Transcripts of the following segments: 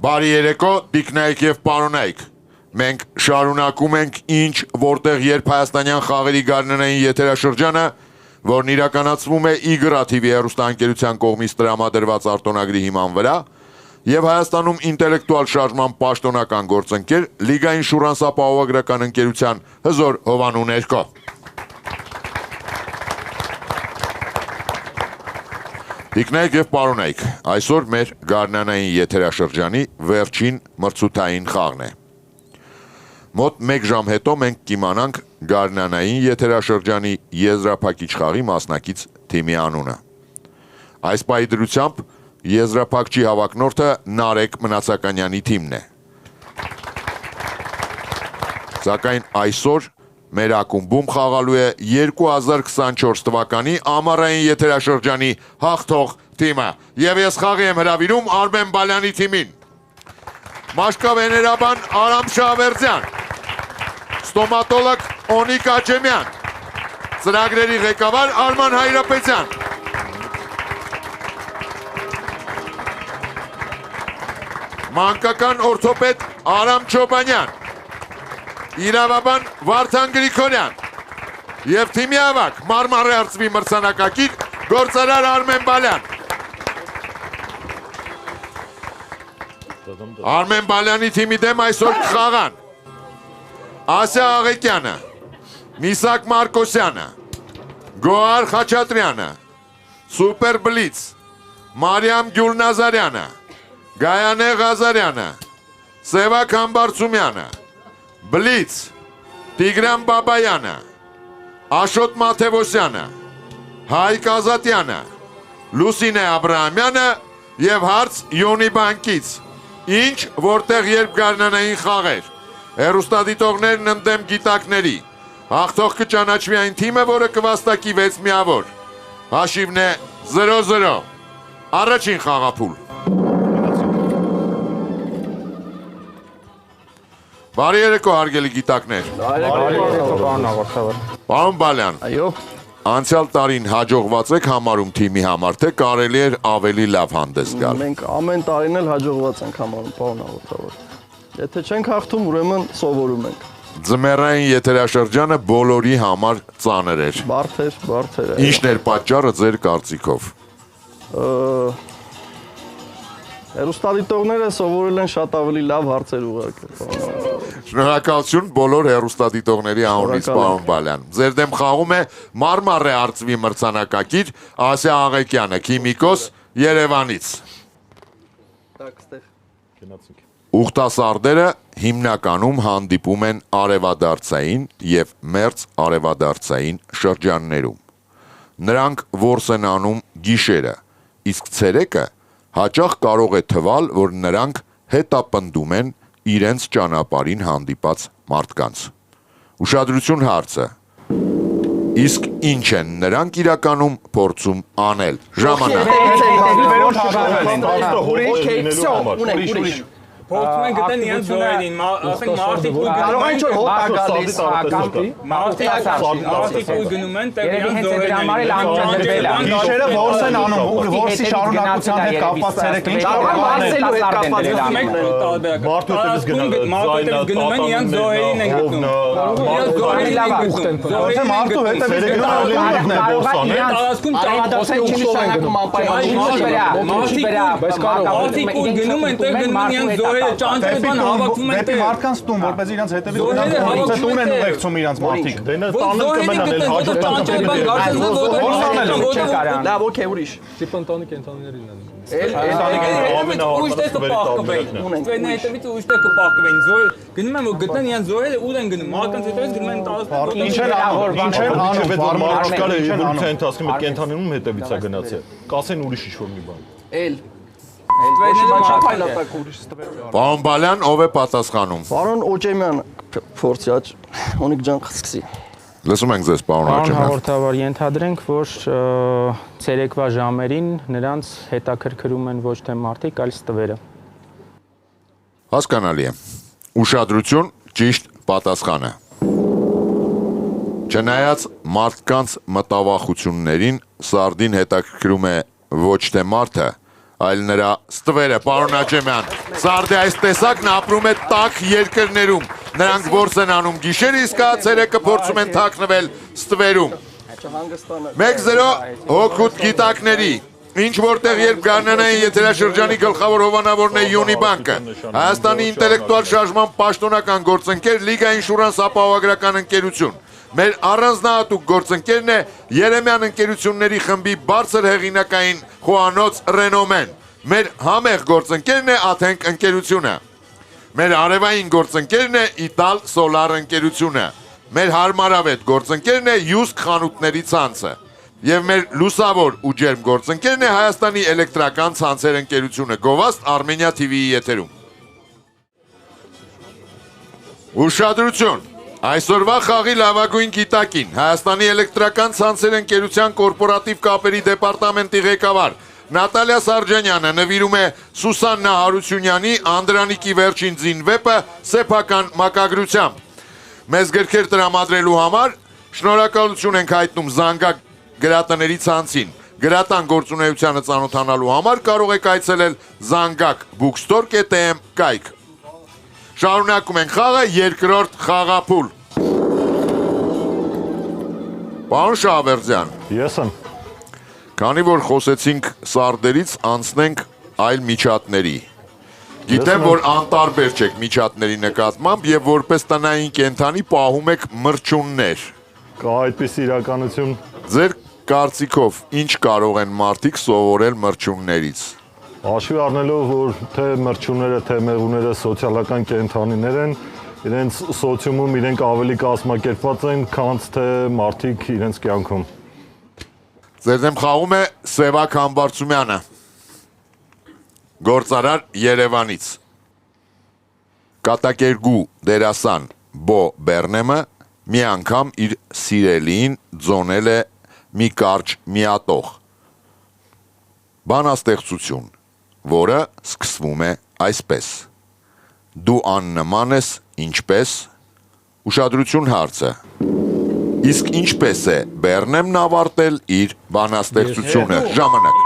Բարի երեկո, տիկնայք եւ պարոնայք։ Մենք շարունակում ենք ինչ, որտեղ երբ հայաստանյան խաղերի գարնանային եթերաշրջանը, որն իրականացվում է Իգրա TV հեռուստաընկերության կողմից տրամադրված արտոնագրի հիման վրա, եւ Հայաստանում ինտելեկտուալ շարժման պաշտոնական գործընկեր Լիգային շուրանսապահովագրական ընկերության հզոր Հովանու ներկո։ Տիկնայք եւ պարոնայք, այսօր մեր գարնանային եթերաշրջանի վերջին մրցութային խաղն է։ Մոտ 1 ժամ հետո մենք կիմանանք գարնանային եթերաշրջանի եզրափակիչ խաղի մասնակից թիմի անունը։ Այս պայդրությամբ եզրափակչի հավակնորդը Նարեկ Մնացականյանի թիմն է։ Սակայն այսօր մեր ակումբում խաղալու է 2024 թվականի ամառային եթերաշրջանի հաղթող թիմը եւ ես խաղի եմ հրավիրում Արմեն Բալյանի թիմին։ Մաշկավեներաբան Արամ Շահվերդյան, ստոմատոլոգ Օնիկ Աչեմյան, ծրագրերի ղեկավար Արման Հայրապետյան, մանկական օրթոպեդ Արամ Չոբանյան, իրավաբան Վարդան Գրիգորյան եւ թիմի ավակ Մարմարի արծվի մրցանակակիր գործարար Արմեն Բալյան։ Արմեն Բալյանի թիմի դեմ այսօր կխաղան Ասիա Աղեկյանը, Միսակ Մարկոսյանը, Գոհար Խաչատրյանը, Սուպեր Բլից, Մարիամ Գյուլնազարյանը, Գայանե Ղազարյանը, Սևակ Համբարձումյանը, Բլից, Տիգրան Բաբայանը, Աշոտ Մաթևոսյանը, Հայկ Ազատյանը, Լուսինե Աբրահամյանը եւ հարց Յոնի բանկից, ինչ որտեղ երբ գարնանային խաղեր, հեռուստադիտողներն ընդդեմ գիտակների, հաղթող կճանաչվի այն թիմը, որը կվաստակի 6 միավոր, հաշիվն է 0-0, առաջին խաղափուլ։ Բարի երեկո հարգելի գիտակներ։ Պարոն Բալյան, անցյալ տարին հաջողված եք համարում թիմի համար, թե կարելի էր ավելի լավ հանդես գալ։ Մենք ամեն տարին էլ հաջողված ենք համարում, պարոն հաղորդավար։ Եթե չենք հաղթում, ուրեմն սովորում ենք։ Ձմեռային եթերաշրջանը բոլորի համար ծանր էր։ Բարդ էր։ Ինչն էր պատճառը ձեր կարծիքով։ Հեռուստադիտողները սովորել են շատ ավելի լավ հարցեր ուղարկել։ Շնորհակալություն բոլոր հեռուստադիտողների անունից, պարոն Բալյան։ Ձեր դեմ խաղում է Մարմարի արծվի մրցանակակիր Ասիա Աղեկյանը, քիմիկոս Երևանից։ Ուխտասարդերը հիմնականում հանդիպում են արևադարձային եւ մերձ արևադարձային շրջաններում։ Նրանք որս են անում գիշերը, իսկ ցերեկը հաճախ կարող է թվալ, որ նրանք հետապնդում են իրենց ճանապարհին հանդիպած մարդկանց։ Ուշադրություն հարցը։ Իսկ ինչ են նրանք իրականում փորձում անել։ Ժամանակ։ Փորձում են գտնել իրենց զորերին, ասենք մարդիկ ու գնում են մարդիկ ու գնում են տեղ իրենց զորերին։ Գիշերը որս են անում, որսի շարունակության հետ կապված ցերեկը ինչ մարդու գնում են իրենց զորերին են գտնում։ մարդու մարդիկ ու գնում են տեղ գնում են իրենց ճանճերն հավաքվում են դեպի մարդկանց տուն, որպեսզի իրենց հետևից տուն են ուղեկցում իրենց մարդիկ։ Դենը տանը կմնան էլ հաջորդ լավ, օքեյ, ուրիշ։ Տիպ ընտանի կենթանիներին են։ Ուշտե կպահկվեն, գնում են որ գտնեն իրենց զորերը ուր են գնում, մարդկանց հետևից գնում են տալիս։ Ինչ են անում, մարմարաշկալը էվոլյուցիայի ընթացքում այդ կենթանիում հետևից է գնացել։ Կասեն ուրիշ ինչ-որ մի բան։ Պարոն Բալյան, ով է պատասխանում։ Պարոն Օջեմյան, փորձյաճ, Օնիկ ջան, խսկսի։ Լսում ենք ձեզ, պարոն Պարոն Աչեմյան։ հաղորդավար, ենթադրենք, որ ցերեկվա ժամերին նրանց հետաքրքրում են ոչ թե մարդիկ, այլ ստվերը։ Հասկանալի է։ Ուշադրություն, ճիշտ պատասխանը։ Չնայած մարդկանց մտավախություններին, Սարդին հետաքրքրում է ոչ թե մարդը, այլ նրա ստվերը, պարոն Աճեմյան։ Սարդե այս տեսակն ապրում է տաք երկրներում։ Նրանք որս են անում գիշերը, իսկ ցերեկը փորձում են թաքնվել ստվերում։ 1-0 հոգուտ գիտակների։ Ինչ որտեղ երբ Գառնանային եթերաշրջանի գլխավոր հովանավորն է Յունիբանկը, Հայաստանի ինտելեկտուալ շարժման պաշտոնական գործընկեր Լիգա Ինշուրանս ապահովագրական ընկերություն։ Մեր առանձնահատուկ գործընկերն է Երեմյան ընկերությունների խմբի բարձր հեղինակային խոհանոց Ռենոմեն։ Մեր համեղ գործընկերն է Աթենք ընկերությունը։ Մեր արևային գործընկերն է Իտալ Սոլար ընկերությունը։ Մեր հարմարավետ գործընկերն է Յուսկ խանութների ցանցը։ Եվ մեր լուսավոր ու ջերմ գործընկերն է Հայաստանի էլեկտրական ցանցեր ընկերությունը, գովաստ Armenia TV-ի եթերում։ Ուշադրություն։ Այսօրվա խաղի լավագույն գիտակին Հայաստանի էլեկտրական ցանցեր ընկերության կորպորատիվ կապերի դեպարտամենտի ղեկավար Նատալիա Սարջանյանը նվիրում է Սուսաննա Հարությունյանի Անդրանիկի վերջին զինվեպը սեփական մակագրությամբ։ Մեզ գրքեր տրամադրելու համար շնորհակալություն ենք հայտնում Զանգակ գրատների ցանցին։ Գրատան գործունեությանը ծանոթանալու համար կարող եք այցելել zangak.bookstore.am կայք։ Շարունակում ենք խաղը, երկրորդ խաղափուլ։ Պարոն Շահավերդյան։ Ես եմ։ Քանի որ խոսեցինք սարդերից, անցնենք այլ միջատների։ Գիտեմ, որ անտարբեր չեք միջատների նկատմամբ եւ որպես տնային կենդանի պահում եք մրջուններ։ Կա այդպես իրականություն։ Ձեր կարծիքով ինչ կարող են մարդիկ սովորել մրջուններից։ Հաշվի առնելով, որ թե մրջունները, թե մեղուները սոցիալական կենդանիներ են, իրենց սոցիումում իրենք ավելի կազմակերպված են, քան թե մարդիկ իրենց կյանքում։ Ձեր դեմ խաղում է Սևակ Համբարձումյանը, գործարար Երևանից։ Կատակերգու դերասան Բո Բեռնեմը մի անգամ իր սիրելիին ձոնել է մի կարճ միատող։ Բանաստեղծություն, որը սկսվում է այսպես. Դու աննման ես ինչպես, ուշադրություն հարցը, իսկ ինչպես է Բեռնեմն ավարտել իր բանաստեղծությունը, ժամանակ։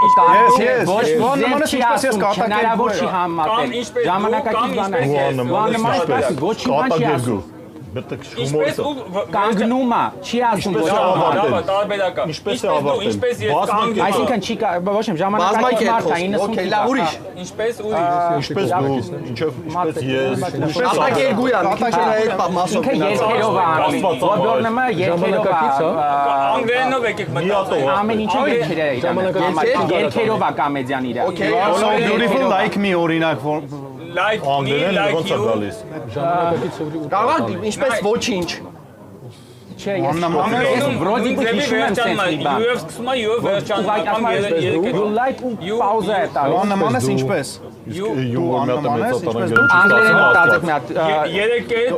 Ոչ նմանես ինչպես ես կատակերգու չի համատել, ժամանակակից բանաստեղծություն, ոչ իման չի ասում։ Ինչպես ու կանգնում է, չի ասում ոչ ավարտել։ Տարբերակա։ Ինչպես է ավարտել։ Այսինքն չի ոչ եմ ժամանակակից մարդ է 90 լավ ուրիշ։ Ինչպես ուրիշ։ Ինչպես դու, ինչով ինչպես ես, Կատակերգու է, մի քիչ այդ մասով երկերով անի։ Բորնեմը երկերով է։ Անգլերենով եկեք մտածել։ Ամեն ինչը երկերով է կոմեդիան իր։ Beautiful like me օրինակ Like me, like ոնց է you։ գալիս։ կարող ինչպես ոչինչ Չէ, ես վրոդի հիշում եմ sense մի բան։ Յուև սկսում է, յուև վերջանում։ You like ու պաուզա է տալու։ աննման ես ինչպես Յու աննման ես Անգլերենով տածեք մի հատ։ Երեք էդ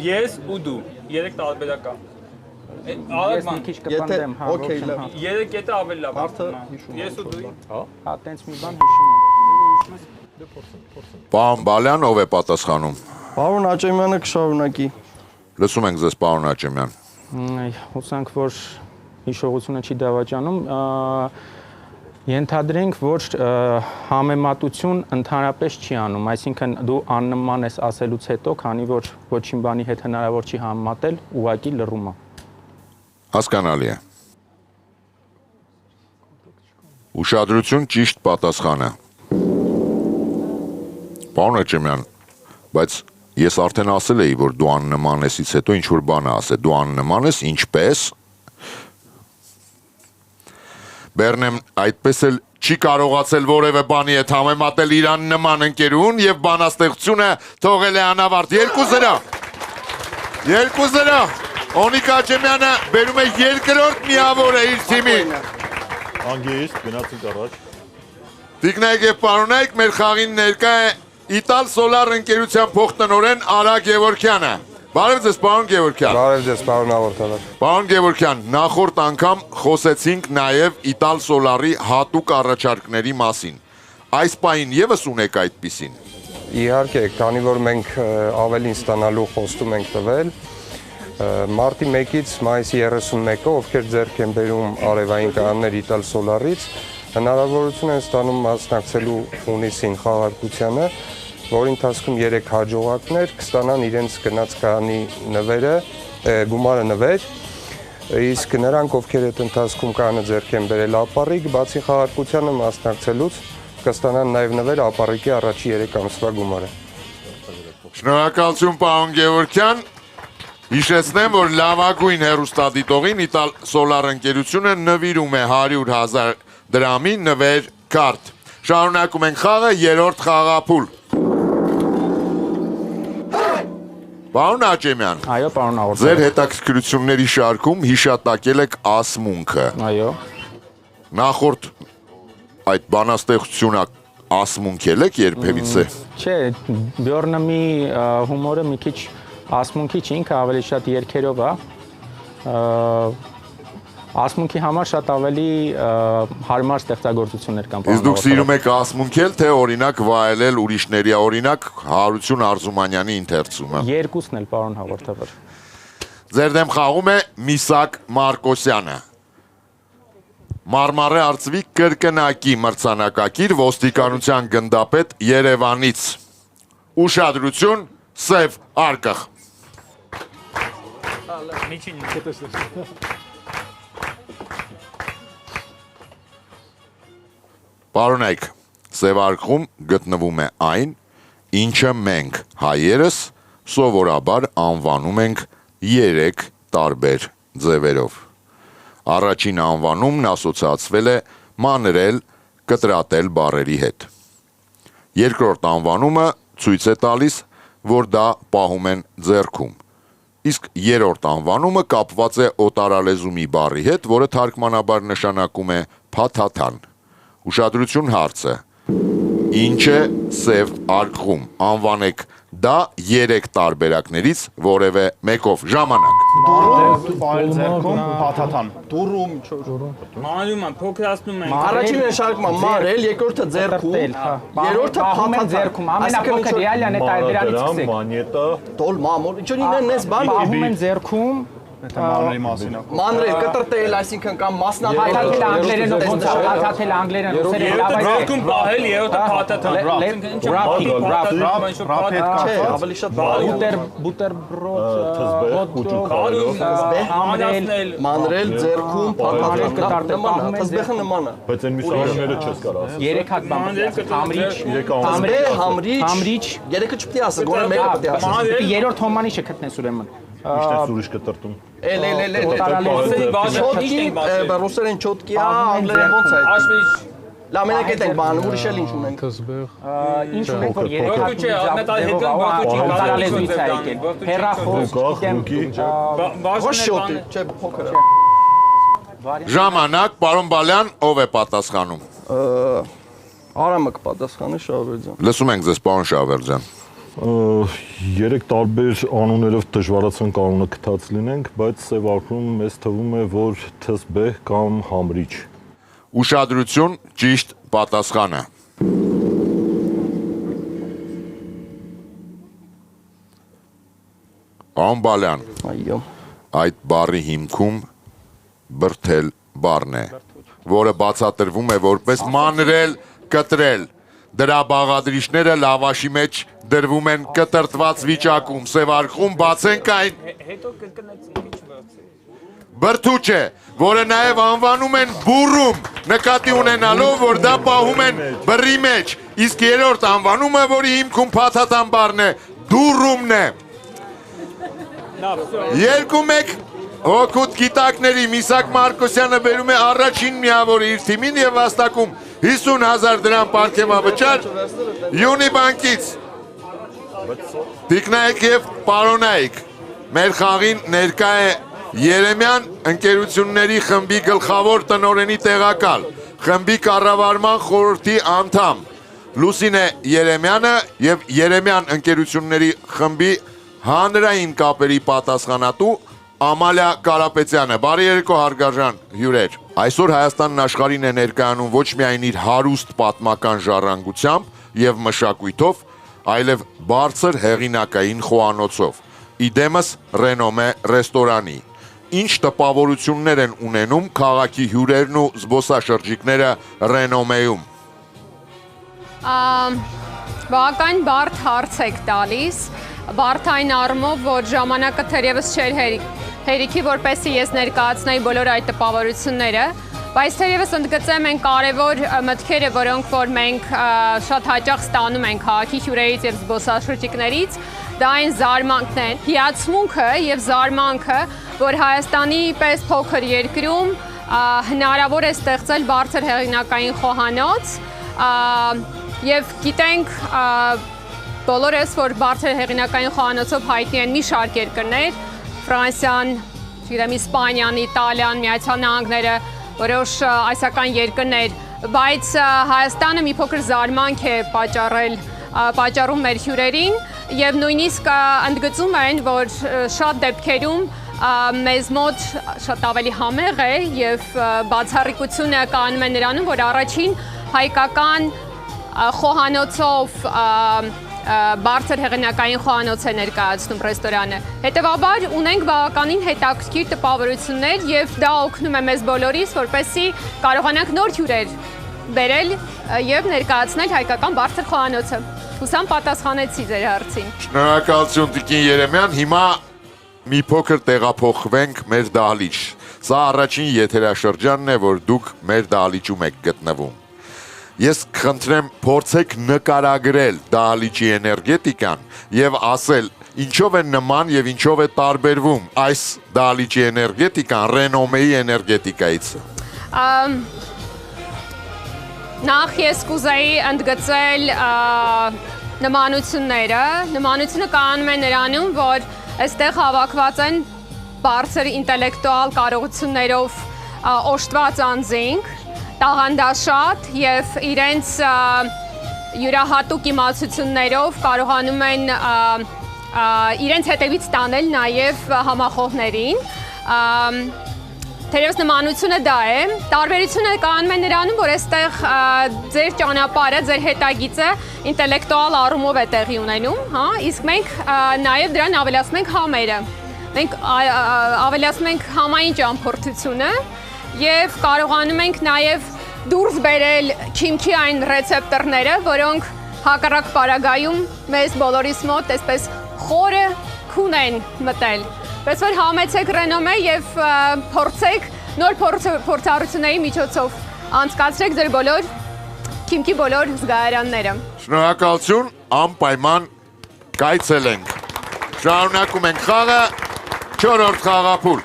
ես ու դու։ Երեք տարբերակա։ Ես մի քիչ կպնդեմ, հա։ օքեյ, լավ։ Երեք էդը ավելի լավ։ Մարդը հիշում է։ Ես ու դու։ Հա, տենց մի բան հիշում եմ։ Պարոն Բալյան ով է պատասխանում։ Պարոն Աճեմյանը կշարունակի։ Լսում ենք ձեզ, պարոն Աճեմյան։ Հուսանք, որ հիշողությունը չի դավաճանում։ Ենթադրենք, որ համեմատություն ընդհանրապես չի անում, այսինքն դու աննման ես ասելուց հետո, քանի որ ոչինչ բանի հետ հնարավոր չի համեմատել, ուղղակի լռում է։ Հասկանալի է։ Ուշադրություն, ճիշտ պատասխանը։ Պարոն Աճեմյան, բայց ես արդեն ասել էի, որ դու աննման եսից հետո ինչ-որ բան ասե, դու աննման ես ինչպես, Բեռնեմ այդպես էլ չի կարողացել որևէ բանի հետ համեմատել իր աննման ընկերուն և բանաստեղծությունը թողել է անավարտ, 2-0, 2-0, Օնիկ Աճեմյանը բերում է երկրորդ միավորը իր թիմին։ Անգեիստ, գնացինք առաջ։ Տիկնայք և պարոնայք, մեր խաղին ներկա է Իտալ Սոլար ընկերության փոխտնօրեն Արա Գևորգյանը։ Բարև ձեզ, պարոն Գևորգյան։ Բարև ձեզ, պարոն հաղորդավար։ Պարոն Գևորգյան, նախորդ անգամ խոսեցինք նաև Իտալ Սոլարի հատուկ առաջարկների մասին։ Այս պահին ևս ունեք այդպիսին։ Իհարկե, քանի որ մենք ավելին ստանալու խոստում ենք տվել, մարտի 1-ից մայիսի 31-ը, ովքեր ձեռք են բերում արևային կայաններ Իտալ Սոլարից, հնարավորություն են ստանում մասնակցելու հունիսին խաղարկությանը, որի ընթացքում 3 հաջողակներ կստանան իրենց գնաց կայանի գումարը նվեր, իսկ նրանք, ովքեր այդ ընթացքում կայանը ձեռք են բերել ապառիկ, բացի խաղարկությանը մասնակցելուց կստանան նաև նվեր ապառիկի առաջի 3 ամսվա գումարը։ Շնորհակալություն պարոն Գևորգյան։ Հիշեցնեմ, որ լավագույն հեռուստադիտողին Իտալ Սոլար ընկերությունը նվիրում է 100,000 դրամի նվեր կարդ։ Շարունակում ենք խաղը, 3-րդ խաղափուլ։ Պարոն Աճեմյան, Այո, պարոն ձեր Աղոթսյան։ հետաքրքրությունների շարքում հիշատակել եք ասմունքը։ Այո։ Նախորդ այդ բանաստեղծությունը ասմունքել եք երբևիցե։ Չէ, Բյորնի հումորը մի քիչ ասմունքի չի, ինքը ավելի շատ երգերով է։ Ասմունքի համար շատ ավելի հարմար ստեղծագործություններ կան։ Իսկ դուք սիրում եք ասմունքել, թե օրինակ վայելել ուրիշների, օրինակ Հարություն Արզումանյանի ընթերցումը։ Երկուսն էլ, պարոն հաղորդավար։ Ձեր դեմ խաղում է Միսակ Մարկոսյանը։ Մարմարե արծվի կրկնակի մրցանակակիր ոստիկանության գնդապետ Երևանից։ Ուշադրություն, սև արկղ։ Պարոնայք, սև արկղում գտնվում է այն, ինչը մենք հայերս սովորաբար անվանում ենք 3 տարբեր ձևերով։ Առաջին անվանումն ասոցացվել է մանրել, կտրատել բառերի հետ։ Երկրորդ անվանումը ցույց է տալիս, որ դա պահում են ձեռքում։ Իսկ երրորդ անվանումը կապված է օտարալեզու մի բառի հետ, որը թարգմանաբար նշանակում է փաթաթան։ Ուշադրություն հարցը։ Ինչ է սև արկղում։ Անվանեք դա 3 տարբերակներից որևէ մեկով։ Ժամանակ։ Բայել ձեռքում փաթաթան։ Դուրում, Մանալում եմ, փոքրացնում ենք։ առաջինը շարքման մարել, երկրորդը ձեռքում, երրորդը փաթաթան։ ձեռքում, ամենափոքր ռեալիան է դրանից սկսեք։ մանյետա, Տոլ մամոր, ինչ ունեն նես բան։ Պահում են ձեռքում, Մանրի մասին է։ Մանրել, կտրտել, այսինքն կամ մասնավորել։ հաթաթել անգլերեն ոնց է, հաթաթել անգլերեն ռուսերեն Երրորդը լավ գրքում պահել, երրորդը փաթաթան։ Չէ, ավելի շատ բուտերբրոդ, մանրել, ձեռքում, փաթաթան։ Նման է, թզբեխը նման է։ բայց այն մյուս անունները չես կարող ասել։ 3 հատ բան, համրիչ, Համրիչ, երեքը չպետք է ասես, գոնե մեկը պետք է ասես։ Պետք է երրորդ հոմանիշը գտնես ուրեմն։ Իշտ է ուրիշ կտրտում։ Չոտկի, ռուսերեն չոտկի, անգլերեն ոնց է։ Լավ, մենակ այդ ենք բանում, ուրիշ էլ ինչ ունենք։ Ինչ ունենք, որ 3 հատ հեռախոս, Ոչ շոտի, չէ, փոքր է։ Ժամանակ, պարոն Բալյան, ով է պատասխանում։ Արամը կպատասխանի Շավերձյան։ Լսում ենք ձեզ, պարոն Շավերձյան։ 3 տարբեր անուններով դժվարացան կանոնը գտած լինենք, բայց սև արկղում մեզ թվում է, որ թզբեհ կամ համրիչ։ Ուշադրություն, ճիշտ պատասխանը։ Պարոն Բալյան, Այո։ այդ բառի հիմքում բրթել բառն է, որը բացատրվում է որպես մանրել, կտրել։ Դրա բաղադրիչները լավաշի մեջ դրվում են կտրտված վիճակում, սև արկղում բացենք այն բրթուչ է, որը նաև անվանում են բուրում, նկատի ունենալով, որ դա պահում են բռի մեջ, իսկ երրորդ անվանումը, որի հիմքում փաթաթան բառն է, դուրումն է։ 2-1 հոգուտ գիտակների Միսակ Մարկոսյանը բերում է առաջին միավորը իր թիմին և վաստակում 50,000 դրամ պարգևավճար Յունի բանկից։ Տիկնայք և պարոնայք, մեր խաղին ներկա է Երեմյան ընկերությունների խմբի գլխավոր տնօրենի տեղակալ, խմբի կառավարման խորհրդի անդամ Լուսինե Երեմյանը և Երեմյան ընկերությունների խմբի հանրային կապերի պատասխանատու Ամալիա Կարապետյանը։ Բարի երեկո հարգարժան հյուրեր։ Այսօր Հայաստանն աշխարհին է ներկայանում ոչ միայն իր հարուստ պատմական ժառանգությամբ եւ մշակույթով, այլև բարձր հեղինակային խոհանոցով։ Իդեմս ռենոմե ռեստորանի, ինչ տպավորություններ են ունենում քաղաքի հյուրերն ու զբոսաշրջիկները Ռենոմեում։ Բավական բարդ հարց եք տալիս, բարդ այն առումով, որ ժամանակը թերևս չէր հերիքի, որպեսզի ես ներկայացնեի բոլոր այդ տպավորությունները, բայց թերևս ընդգծեմ են կարևոր մտքերը, որոնք որ մենք շատ հաճախ ստանում ենք քաղաքի հյուրերից եւ զբոսաշրջիկներից, դա այն զարմանքն են, հիացմունքը եւ զարմանքը, որ Հայաստանի պես փոքր երկրում հնարավոր է ստեղծել բարձր հեղինակային խոհանոց, եւ գիտենք բոլորս, որ բարձր հեղինակային խոհանոցով հայտնի են մի շարք երկրներ, Ֆրանսիան, գիտեմ, Իսպանիան, Իտալիան, Միացյալ Նահանգները, որոշ ասիական երկրներ, բայց Հայաստանը մի փոքր զարմանք է պատճառում մեր հյուրերին եւ նույնիսկ ընդգծում են, որ շատ դեպքերում մեզ մոտ շատ ավելի համեղ է եւ բացառիկությունը կանում է նրանում, որ առաջին հայկական խոհանոցով բարձր հեղինակային խոհանոց է ներկայացնում ռեստորանը։ Հետևաբար ունենք բավականին հետաքրքիր տպավորություններ եւ դա օգնում է մեզ բոլորիս, որպեսզի կարողանանք նոր հյուրեր բերել եւ ներկայացնել հայկական բարձր խոհանոցը։ Հուսամ պատասխանեցի ձեր հարցին։ Շնորհակալություն Տիկին Երեմյան, հիմա մի փոքր տեղափոխվենք մեր դահլիճ։ Սա առաջին եթերաշրջանն է, որ դուք մեր դահլիճում եք գտնվում։ Ես խնդրեմ փորձեք նկարագրել դահլիճի էներգետիկան եւ ասել ինչով է նման եւ ինչով է տարբերվում այս դահլիճի էներգետիկան Ռենոմեի էներգետիկայից։ Նախ ես կուզեի ընդգծել նմանությունը կանում է նրանում, որ այստեղ հավաքված են բարձր ինտելեկտուալ կարողություններով օժտված անձինք, տաղանդաշատ եւ իրենց յուրահատուկ իմացություններով կարողանում են իրենց հետևից տանել նաեւ համախոհներին։ Թերևս նմանությունը դա է, տարբերությունը կանում է նրանում, որ այստեղ ձեր ճանապարհը, ձեր հետագիծը ինտելեկտուալ առումով է տեղի ունենում, հա, իսկ մենք նաեւ դրան ավելացնում ենք համերը։ Մենք ավելացնում ենք համային ճամփորդությունը եւ կարողանում ենք նաեւ դուրս բերել քիմքի այն ռեցեպտորները, որոնք հակառակ պարագայում մեզ բոլորիս մոտ այսպես խորը քուն են մտել։ Բայց որ համեցեք Ռենոմե եւ փորձեք նոր փորձառությունների միջոցով անցկացրեք ձեր բոլոր քիմքի բոլոր զգայարանները։ Շնորհակալություն, անպայման կայցելենք։ Շարունակում ենք խաղը, 4-րդ խաղափուլ։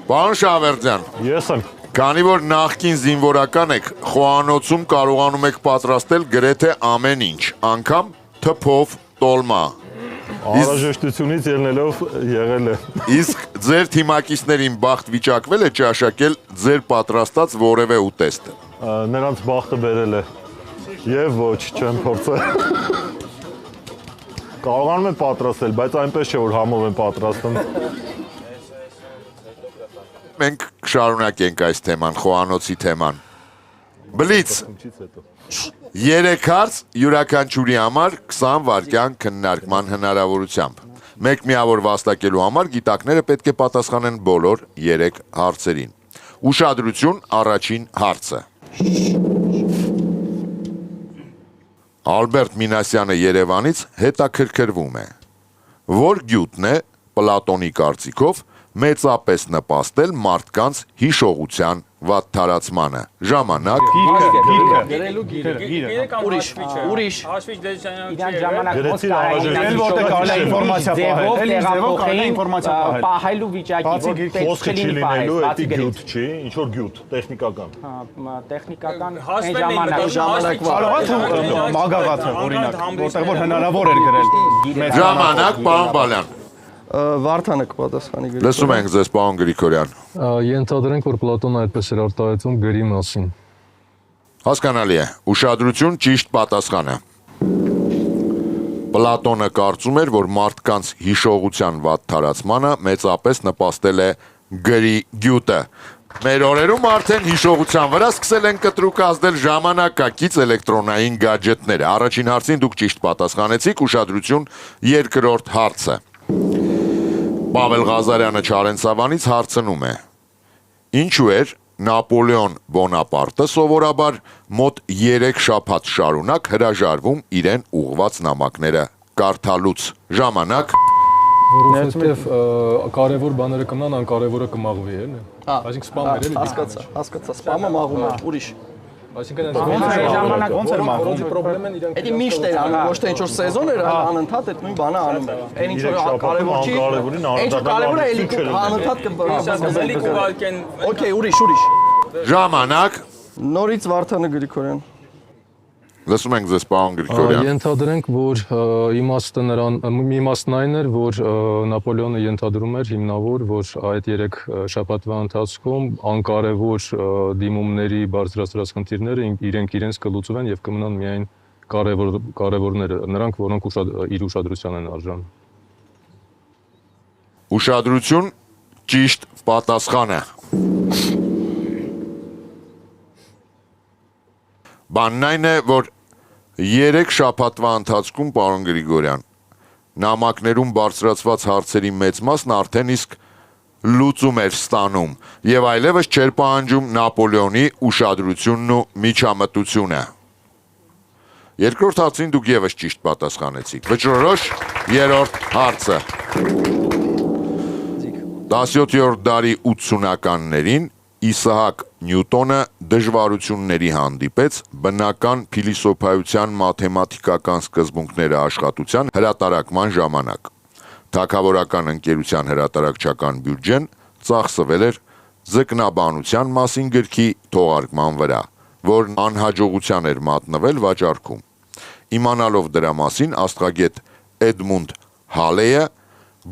Պարոն Շավերդյան, Ես եմ։ քանի որ նախկին զինվորական եք, խոհանոցում կարողանում եք պատրաստել գրեթե ամեն ինչ, անգամ թփով տոլմա։ Անհրաժեշտությունից ելնելով եղել է։ Իսկ ձեր թիմակիցներին բախտ վիճակվել է ճաշակել ձեր պատրաստած որևէ ուտեստ։ Նրանց բախտը բերել է։ Եվ ոչ, չեմ փորձել։ Կարողանում եմ պատրաստել, բայց այնպես չէ, որ համով եմ պատրաստում։ Մենք շարունակենք այս թեման, խոհանոցի թեման։ Բլից, 3 հարց յուրաքանչյուրի համար 20 վայրկյան քննարկման հնարավորությամբ։ Մեկ միավոր վաստակելու համար գիտակները պետք է պատասխանեն բոլոր 3 հարցերին։ Ուշադրություն, առաջին հարցը։ Ալբերտ Մինասյանը Երևանից հետաքրքրվում է։ Որ գյուտն է Պլատոնի կարծիքով մեծապես նպաստել մարդկանց հիշողության վատթարացմանը։ Ժամանակ։ Ուրիշ։ Իրան ժամանակ ոնց կարելի որտեղ կարելի է ինֆորմացիա պահելու վիճակի, որ Խոսքը չի լինելու, էդի գյուտ չի, ինչ որ գյուտ, տեխնիկական։ տեխնիկական կարող է մագաղաթը օրինակ, որտեղ որ հնարավոր էր գրել։ Ժամանակ, պարոն Բալյան։ Վարդանը կպատասխանի գրի։ Լսում ենք ձեզ, պարոն Գրիգորյան։ Ենթադրենք, որ Պլատոնը այդպես էր արտահայտում գրի մասին։ Հասկանալի է։ Ուշադրություն, ճիշտ պատասխանը։ Պլատոնը կարծում էր, որ մարդկանց հիշողության վատթարացմանը մեծապես նպաստել է գրի գյուտը։ Մեր օրերում արդեն հիշողության վրա սկսել են կտրուկ ազդել ժամանակակից էլեկտրոնային գադջետները։ Առաջին հարցին դուք ճիշտ պատասխանեցիք, ուշադրություն, երկրորդ հարցը։ Պավել Ղազարյանը Չարենցավանից հարցնում է. Ինչու էր Նապոլեոն Բոնապարտը սովորաբար մոտ 3 շաբաթ շարունակ հրաժարվում իրեն ուղված նամակները կարդալուց ժամանակ Որովհետև կարևոր բաները կմնան, անկարևորը կմաղվի, էլի։ Այսինքն սպամեր էլի։ Հասկացա, սպամը մաղում է, ուրիշ։ Այսինքն ոնց էր մաղում։ պրոբլեմն իրենք։ Էդի միշտ էր անում, ոչ թե ինչ որ սեզոն էր, անընդհատ այդ նույն բանը անում էր։ Այն ինչ որ կարևոր չի, ինչ որ կարևոր է, էլի անընդհատ Զալի կբռնի։ կուղարկեն Okay, ուրիշ։ ժամանակ Նորից Վարդանը Գրիգորյան։ լսում ենք ձեզ պարոն Գրիգորյան Ենթադրենք, որ իմաստն այն էր, որ Նապոլեոնը ենթադրում էր հիմնավոր, որ այդ 3 շաբաթվա ընթացքում անկարևոր դիմումների բարձրացրած խնդիրները իրենց կլուծվեն եւ կմնան միայն կարևորները, նրանք, որոնք իր ուշադրության են արժան։ ուշադրություն ճիշտ պատասխանը Բանն այն է, որ 3 շաբաթվա ընթացքում, պարոն Գրիգորյան, նամակներում բարձրացված հարցերի մեծ մասն արդեն իսկ լուծում էր ստանում եւ այլևս չէր պահանջում Նապոլեոնի ուշադրությունն ու միջամտությունը։ Երկրորդ հարցին դուք եւս ճիշտ պատասխանեցիք։ Վճռորոշ երրորդ հարցը։ 17-րդ դարի 80-ականներին Իսահակ Նյուտոնը դժվարությունների հանդիպեց բնական փիլիսոփայության մաթեմատիկական սկզբունքները աշխատության հրատարակման ժամանակ։ Թագավորական ընկերության հրատարակչական բյուջեն ծախսվել էր ձկնաբանության մասին գրքի թողարկման վրա, որն անհաջողության էր մատնվել վաճառքում։ Իմանալով դրա մասին աստղագետ Էդմունդ Հալեյը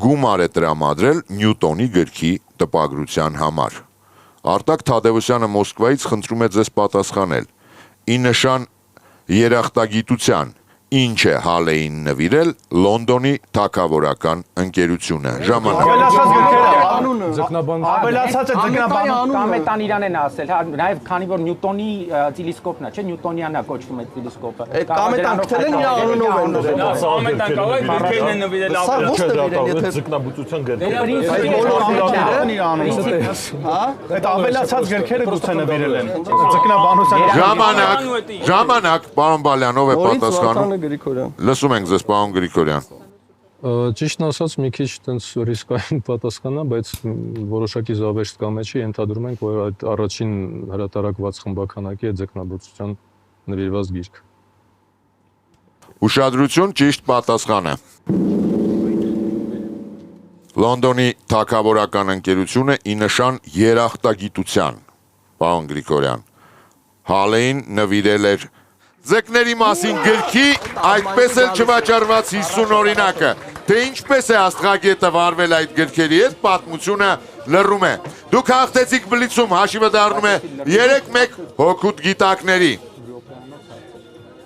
գումար է տրամադրել Նյուտոնի գրքի տպագրության համար։ Արտակ Թադևոսյանը Մոսկվայից խնդրում է ձեզ պատասխանել. ի նշան երախտագիտության, ինչ է Հալեին նվիրել Լոնդոնի թագավորական ընկերությունը։ Ժամանակ։ Ավելացած է ձկնաբանությունը։ Կամ է տան իրան են ասել, հա, նաև քանի որ Նյուտոնի տելեսկոպն է, չէ, Նյուտոնյանն է կոչվում է տելեսկոպը։ Այդ կամ է տան գտել են իր անունով են դրել։ Ամենտան կարող գրքերն են նվիրել Սա ոչ նվիրեն, եթե ձկնաբուծության հա, Այդ ավելացած գրքերը գուցե նվիրել են։ Ձկնաբանության Ժամանակ, պարոն Բալյանով է նորից պատասխանում։ Վարդանը Գրիգորյան։ Լսում ենք ձեզ, պարոն Գրիգորյան։ Ճիշտն ասած, մի քիչ տենց ռիսկային պատասխանա, բայց որոշակի զավեշտ կա մեջի, ենթադրում ենք, որ այդ առաջին հրատարակված խմբականակի է ձկնաբուծության նվիրված գիրք։ Ուշադրություն, ճիշտ պատասխանը։ Լոնդոնի թագավորական ընկերությունը ի նշան երախտագիտության, պարոն Գրիգորյան, Հալեին նվիրել էր ձկների մասին գրքի, այդպես էլ չվաճառված 50 օրինակը, թե ինչպես է աստղագետը վարվել այդ գրքերի հետ, պատմությունը լռում է։ Դուք հաղթեցիք բլիցում, հաշիվը դառնում է 3-1 հոգուտ գիտակների։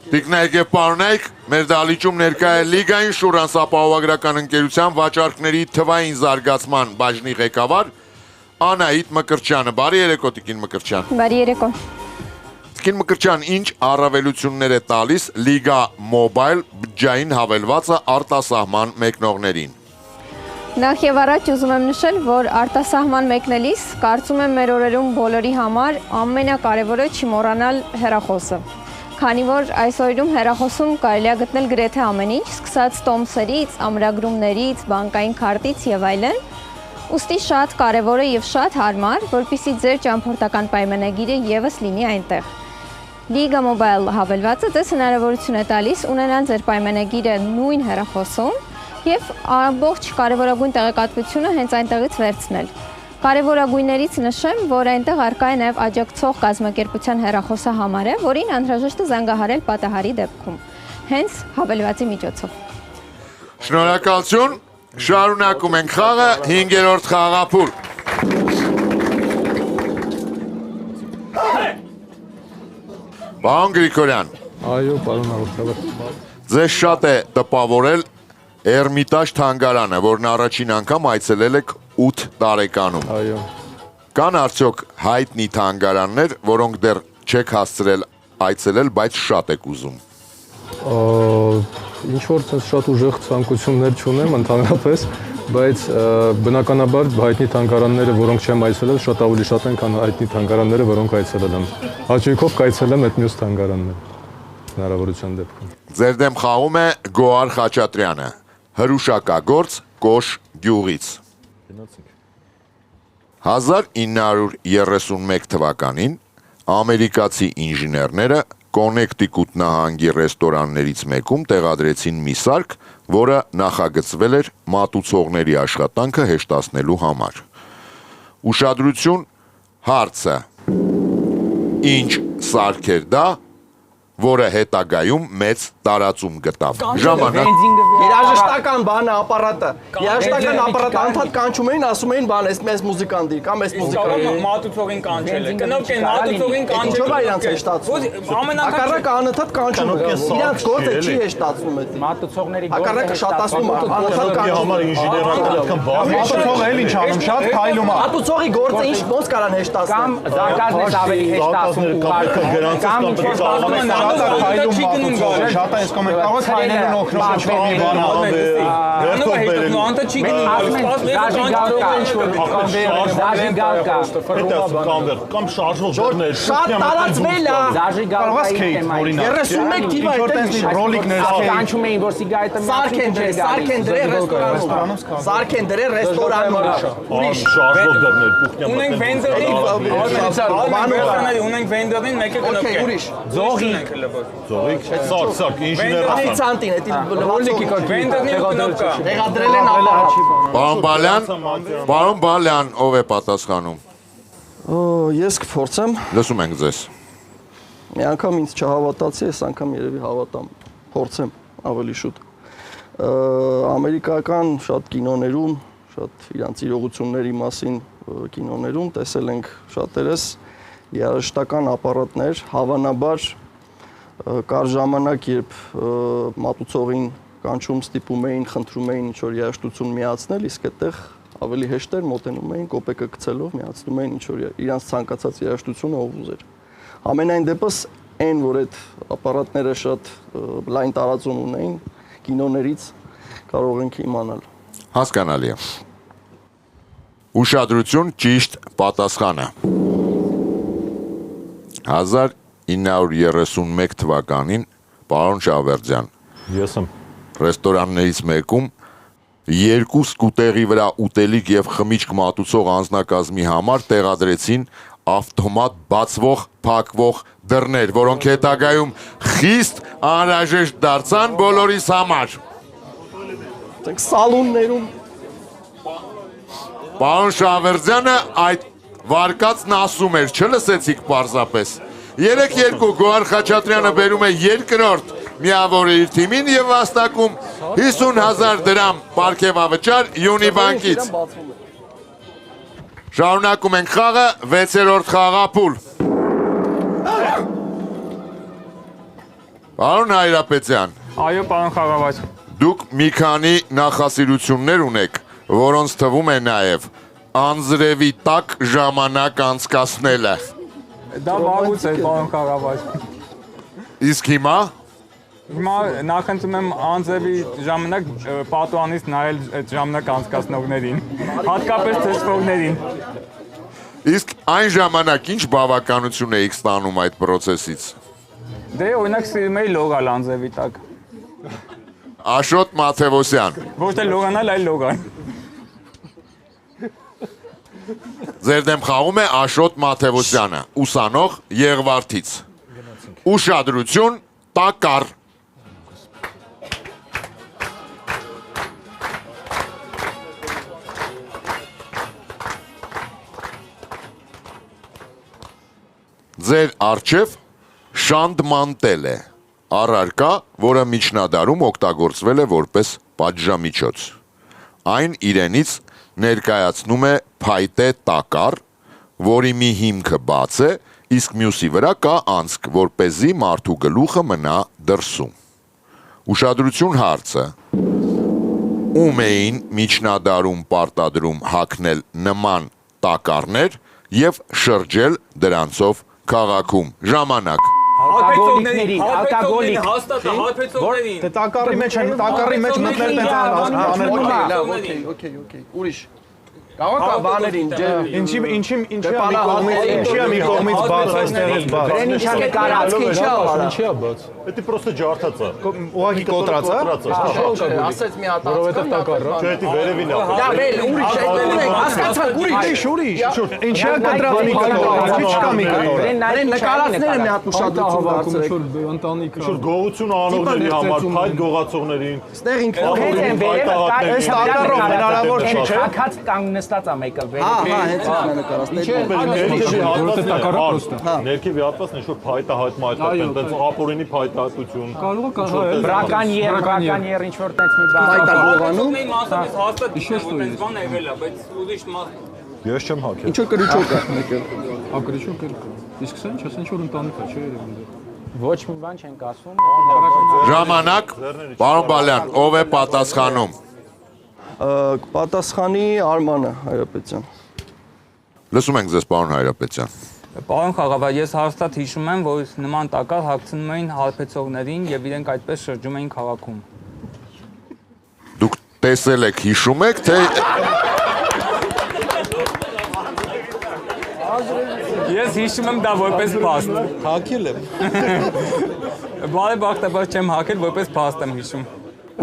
Տիկնայք եւ պարոնայք, մեր դալիճում ներկա է Լիգային շուրանս ապահովագրական ընկերության վաճառքների թվային զարգացման բաժնի ղեկավար Անահիտ Մկրտչյանը։ Բարի երեկո, Տիկին Մկրտչյան։ Բարի երեկո։ Տիկին Մկրտչյան, ինչ առավելություններ է տալիս Լիգա Մոբայլ բջջային հավելվածը արտասահման մեկնողներին։ Նախ եւ առաջ ուզում եմ նշել, որ արտասահման մեկնելիս կարծում եմ մեր օրերում բոլորի համար ամենակարևորը չմոռանալ հեռախոսը։ Քանի որ այս օրերում հեռախոսում կարելի է գտնել գրեթե ամեն ինչ, սկսած տոմսերից, ամրագրումներից, բանկային քարտից եւ այլն, ուստի շատ կարևոր է եւ շատ հարմար, որպեսզի ձեր ճամփորդական պայմանագիրը եւս լինի այնտեղ։ Liga Mobile հավելվածը ձեզ հնարավորություն է տալիս ունենալ ձեր պայմանագիրը նույն հեռախոսում եւ ամբողջ կարևորագույն տեղեկատվությունը հենց այնտեղից վերցնել։ Կարևորագույններից նշեմ, որ այնտեղ առկա է նաև աջակցող կազմակերպության հեռախոսը համարը, որին անհրաժեշտ է զանգահարել պատահարի դեպքում, հենց հավելվածի միջոցով։ Շնորհակալություն, շարունակում ենք խաղը, 5-րդ խաղափուլ։ Պարոն Գրիգորյան։ Այո, պարոն հաղորդավար։ Ձեզ շատ է տպավորել Էրմիտաժ թանգարանը, որն առաջին անգամ այցելել եք 8 տարեկանում։ Այո։ Կան արդյոք հայտնի թանգարաններ, որոնք դեռ չեք հասցրել այցելել, բայց շատ եք ուզում։ Ինչ որ շատ ուժեղ ցանկություններ չունեմ ընդհանրապես, բայց բնականաբար հայտնի թանգարանները, որոնք չեմ այցելել, շատ ավելի շատ են, քան հայտնի թանգարանները, որոնք այցելել եմ։ Հաճույքով կայցելեմ այդ մյուս թանգարանները հնարավորության դեպքում։ Ձեր դեմ խաղում է Գոհար Խաչատրյանը, հրուշակագործ Կոշ գյուղից։ 1931 թվականին ամերիկացի ինժեներները Կոնեկտիկուտ նահանգի ռեստորաններից մեկում տեղադրեցին մի սարք, որը նախագծվել էր մատուցողների աշխատանքը հեշտացնելու համար։ Ուշադրություն, հարցը. ինչ սարք էր դա, որը հետագայում մեծ տարածում գտավ։ Ժամանակ Երաժշտական բանը ապարատը։ Երաժշտական ապարատը անդադ կանչում էին, ասում էին բան, այս մեծ մուզիկան դի, կամ այս մուզիկան։ Մատուցողին կանչել է։ Կնոջ են մատուցողին կանչել։ Ինչո՞վ է իրանց հեշտացնում։ Հակառակը անընդհատ կանչում է։ Իրանց գործը չի հեշտացնում այդ։ Մատուցողների Հակառակը շատացնում է, անընդհատ կանչում։ Մատուցողը էլ ինչ անում, շատ քայլում է։ Մատուցողի գործը ինչ ոնց կարան հեշտացնել։ կամ զարգացնես ավելի հեշտացում կամ Շատ է սկում են կարող քայլելուն օգնող ինչ-որ մի բան կամ շարժող դերներ Շատ տարածվել է։ կարող ես քեյթ օրինակ 31 թիվը այդտեղ ռոլիկներ կանչում էին, որ սիգարետը Սարքեն դրել ռեստորանում։ Սարքեն դրել ռեստորանում։ շարժող դերներ Ունենք վենդերին, ունենք վենդերին, մեկը կնոք է։ Ուրիշ։ Ձողի։ Ձողիկ, սարք, ինժեներ Սանտին, էդի Ռոլիկի վենդերին կնոք կա։ տեղադրել են ապարատ։ Պարոն Բալյան, ով է պատասխանում։ Ես կփորձեմ։ Լսում ենք ձեզ։ Մի անգամ ինձ չհավատացի, այս անգամ երևի հավատամ, փորձեմ ավելի շուտ։ Ամերիկական շատ կինոներում, շատ իրանց իրողությունների մասին կինոներում տեսել ենք շատերս երաժշտական ապարատներ, հավանաբար կար ժամանակ, երբ մատուցողին կանչում ստիպում էին, խնդրում էին ինչ-որ երաժշտություն միացնել, իսկ այդտեղ ավելի հեշտ էր մոտենում էին, կոպեկը գցելով միացնում էին ինչ-որ իրանց ցանկացած երաժշտությունը ով ուզեր։ Ամենայն դեպս այն, որ այդ ապարատները շատ լայն տարածում ունեին, կինոներից կարող ենք իմանալ։ Հասկանալի է։ Ուշադրություն, ճիշտ պատասխանը։ 1931 թվականին պարոն Շավերդյան Ես եմ ռեստորաններից մեկում երկու սկուտերի վրա ուտելիք եւ խմիչք մատուցող անձնակազմի համար տեղադրեցին ավտոմատ բացվող, փակվող դռներ, որոնք հետագայում խիստ անհրաժեշտ դարձան բոլորիս համար։ Դեք սալոններում Պարոն Շավերդյանը այդ վարկածն ասում էր, չլսեցիք պարզապես։ 3-2 Գոհար Խաչատրյանը բերում է երկրորդ միավորը իր թիմին եւ վաստակում 50,000 դրամ պարգևավճար Յունիբանկից։ Շարունակում ենք խաղը, 6-րդ խաղափուլ։ Պարոն Հայրապետյան, Այո, պարոն խաղավար։ դուք մի քանի նախասիրություններ ունեք, որոնց թվում է նաև անձրևի տակ ժամանակ անցկացնելը։ Դա վաղուց է, պարոն խաղավար։ Իսկ հիմա Հիմա նախընտրում եմ անձևի ժամանակ պատուանից նայել այդ ժամանակ անցկացնողներին, հատկապես թշվողներին։ Իսկ այն ժամանակ ինչ բավականություն էիք ստանում այդ պրոցեսից։ Դե օրինակ սիրում էի լոգալ անձևի տակ։ Աշոտ Մաթևոսյան, Ոչ թե լոգանալ, այլ լոգալ։ ձեր դեմ խաղում է Աշոտ Մաթևոսյանը, ուսանող Եղվարդից։ Ուշադրություն, տակառ։ Ձեր առջև շանդմանտել է, առարկա, որը միջնադարում օգտագործվել է որպես պատժամիջոց։ Այն իրենից ներկայացնում է փայտե տակառ, որի մի հիմքը բաց է, իսկ մյուսի վրա կա անցք, որպեսզի մարդու գլուխը մնա դրսում։ Ուշադրություն հարցը. ում էին միջնադարում պարտադրում հագնել նման տակառներ եւ շրջել դրանցով քաղաքում։ Ժամանակ։ ալկոգոլիկներին, ալկոգոլիկ։ Հաստատ հալփեցողներին։ Դե տակառի մեջ են, տակառի մեջ մտնել տենց Okay, ուրիշ։ Կարող է բաներին, ինչի մի կողմից բաց այստեղից բաց։ Դրան ինչա նկարած, ինչա արա։ Ինչի՞ է բաց։ Это просто ջարդած է։ Ուղղակի կոտրած է։ ասեց մի հատ Որովհետև տակառը։ Չէ, դա վերևին է։ Դա վել ուրիշ է, հասկացանք ուրիշ։ Ինչի՞ է կտրած մի կտոր, ինչի՞ չկա մի կտոր։ Դրան նկարածները մի հատ ուշադրություն դարձրեք։ Ընտանիքը։ Ինչ-որ գողություն անողների համար, փայտ գողացողներին։ Ստեղ ինքը Հետ են վերևը Այս տակառով հնարավոր չի, չէ՞։ Հակած կանգնստած է մեկը հա, վերևը։ հենց դա նկարած։ Ներքևի հատվածն ինչ-որ փայտա հայտմայտ է, տենց ապօրինի փայտատություն։ Բրականյեր ինչ որ տենց մի բան։ Այդ գողանում։ Հաստատ ինչ բան եղել է, բայց ուրիշ Ես չեմ հակել։ Ինչ որ կրիչոկ է մեկը։ Ակրիչոկ կա։ Իսկ սա ինչ, ասեն ինչ որ ընտանիք է, չէ՞ երևի։ Ոչ մի բան չենք ասում։ Ժամանակ, պարոն Բալյան, ով է պատասխանում։ Պատասխանի Արմանը Հայրապետյան։ Լսում ենք ձեզ, պարոն Հայրապետյան։ Պարոն Խաղաղա, ես հաստատ հիշում եմ, որ նման տակառ հագցնում էին հալփեցողներին եւ իրենք այդպես շրջում էին քաղաքում։ Դուք տեսել եք, հիշում եք, թե Ես հիշում եմ դա որպես փաստ։ Հակել եմ։ Բարեբախտաբար չեմ հակել, որպես փաստ եմ հիշում։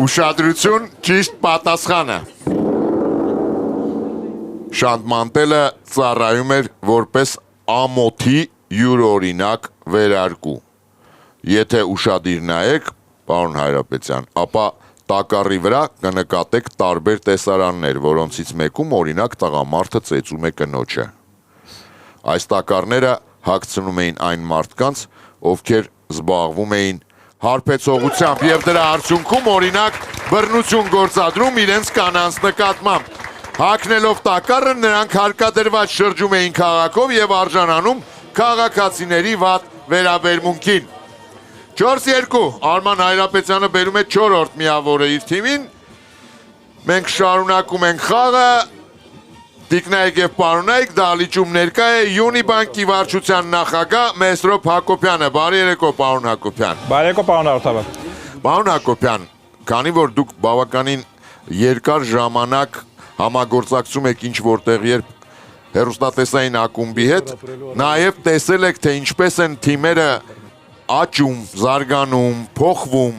ուշադրություն, ճիշտ պատասխանը։ Շանտմանտելը ծառայում էր որպես ամոթի յուրօրինակ վերարկու։ Եթե ուշադիր նայեք, պարոն Հայրապետյան, ապա տակառի վրա կնկատեք տարբեր տեսարաններ, որոնցից մեկում օրինակ տղամարդը ծեծում է կնոջը։ Այս տակառները հագցնում էին այն մարդկանց, ովքեր զբաղվում էին հարբեցողությամբ եւ դրա արդյունքում օրինակ բռնություն գործադրում իրենց կանանց նկատմամբ։ Հագնելով տակառը նրանք հարկադրված շրջում էին քաղաքով եւ արժանանում քաղաքացիների վատ վերաբերմունքին։ 4-2 Արման Հայրապետյանը բերում է 4-րդ միավորը իր թիմին։ Մենք շարունակում ենք խաղը։ Տիկնայք եւ պարոնայք, դահլիճում ներկա է Յունիբանկի վարչության նախագահ Մեսրոպ Հակոբյանը։ Բարի երեկո, պարոն Հակոբյան։ Բարի երեկո, պարոն Արտավան։ Պարոն Հակոբյան, քանի որ դուք բավականին երկար ժամանակ համագործակցում եք ինչ որտեղ երբ հեռուստատեսային ակումբի հետ, նաև տեսել եք, թե ինչպես են թիմերը աճում, զարգանում, փոխվում։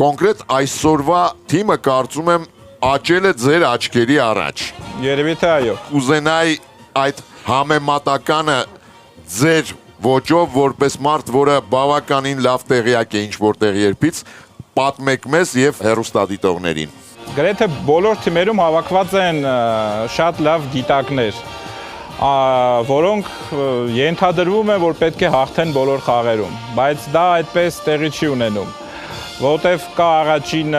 Կոնկրետ այսօրվա թիմը կարծում եմ աճել է ձեր աչքերի առաջ։ Երևի թե այո։ Կուզենայի այդ համեմատականը ձեր ոճով որպես մարդ, որը բավականին լավ տեղյակ է ինչ որտեղ երբից, պատմեք մեզ եւ հեռուստադիտողներին։ Գրեթե բոլոր թիմերում հավաքված են շատ լավ գիտակներ, որոնք ենթադրվում է, որ պետք է հաղթեն բոլոր խաղերում, բայց դա այդպես տեղի չի ունենում, որտեվ կա առաջին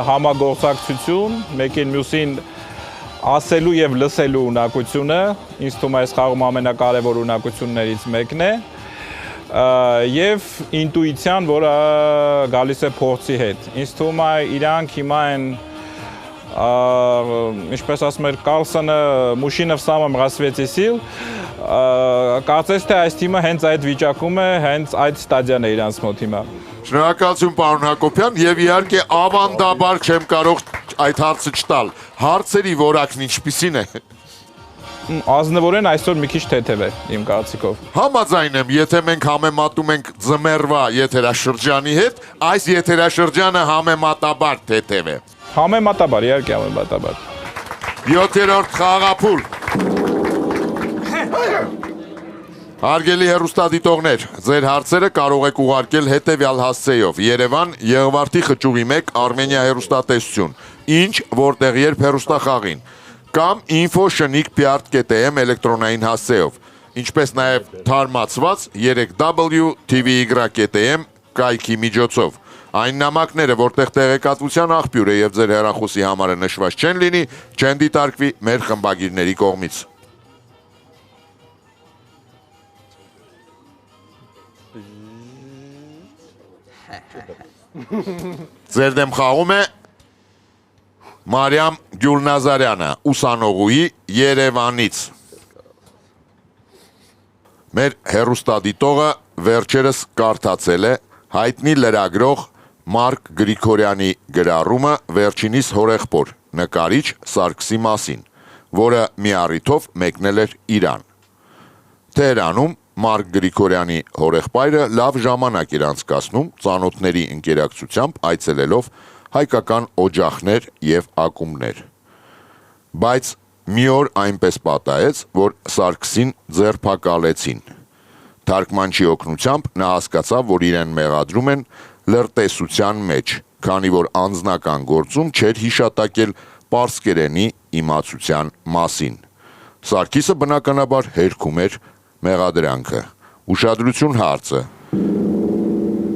համագործակցություն, մեկին մյուսին ասելու եւ լսելու ունակությունը, ինձ թվում է այս խաղում ամենակարևոր ունակություններից մեկն է, եւ ինտուիցիան, որը գալիս է փորձի հետ։ Ինձ թվում է իրանք հիմա են ինչպես ասում էր Կարլսոնը, Մուշինով самым рассвете сил, կարծես թե այս թիմը հենց այդ վիճակում է, հենց այդ ստադիան է իրանց մոտ հիմա։ Շնորհակալություն պարոն Հակոբյան եւ իհարկե ավանդաբար չեմ կարող այդ հարցը չտալ։ Հարցերի որակն ինչպիսին է։ Ազնվորեն այսօր մի քիչ թեթև է իմ կարծիքով։ Համաձայն եմ, եթե մենք համեմատում ենք ձմեռվա եթերաշրջանի հետ, այս եթերաշրջանը համեմատաբար թեթև է։ Համեմատաբար, իհարկե համեմատաբար։ 7-րդ խաղափուլ։ Հարգելի հեռուստադիտողներ, ձեր հարցերը կարող եք ուղարկել հետևյալ հասցեով. Երևան, Եղվարդի խճուղի 1, Արմենիա հեռուստատեսություն, ինչ, որտեղ երբ հեռուստախաղին, կամ info@shnik.am էլեկտրոնային հասցեով, ինչպես նաև թարմացված 3w.tv.am կայքի միջոցով։ Այն նամակները, որտեղ տեղեկատվության աղբյուր է եւ ձեր հեռախոսի համարը նշված չեն լինի, չեն դիտարկվի մեր խմբագիրների կողմից։ Ձեր դեմ խաղում է Մարիամ Գյուլնազարյանը, ուսանողուհի Երևանից։ Մեր հեռուստադիտողը վերջերս կարդացել է հայտնի լրագրող Մարկ Գրիգորյանի գրառումը վերջինիս հորեղբոր նկարիչ Սարգսի մասին, որը մի առիթով մեկնել էր Իրան։ Թեհրանում Մարկ Գրիգորյանի հորեղբայրը լավ ժամանակ էր անցկացնում ծանոթների ընկերակցությամբ այցելելով հայկական օջախներ եւ ակումբներ։ Բայց մի օր այնպես պատահեց, որ Սարգսին ձերբակալեցին։ Թարգմանչի օգնությամբ նա հասկացավ, որ իրեն մեղադրում են լրտեսության մեջ, քանի որ անձնական գործում չէր հիշատակել պարսկերենի իմացության մասին։ Սարգիսը բնականաբար հերքում էր մեղադրանքը։ Ուշադրություն հարցը։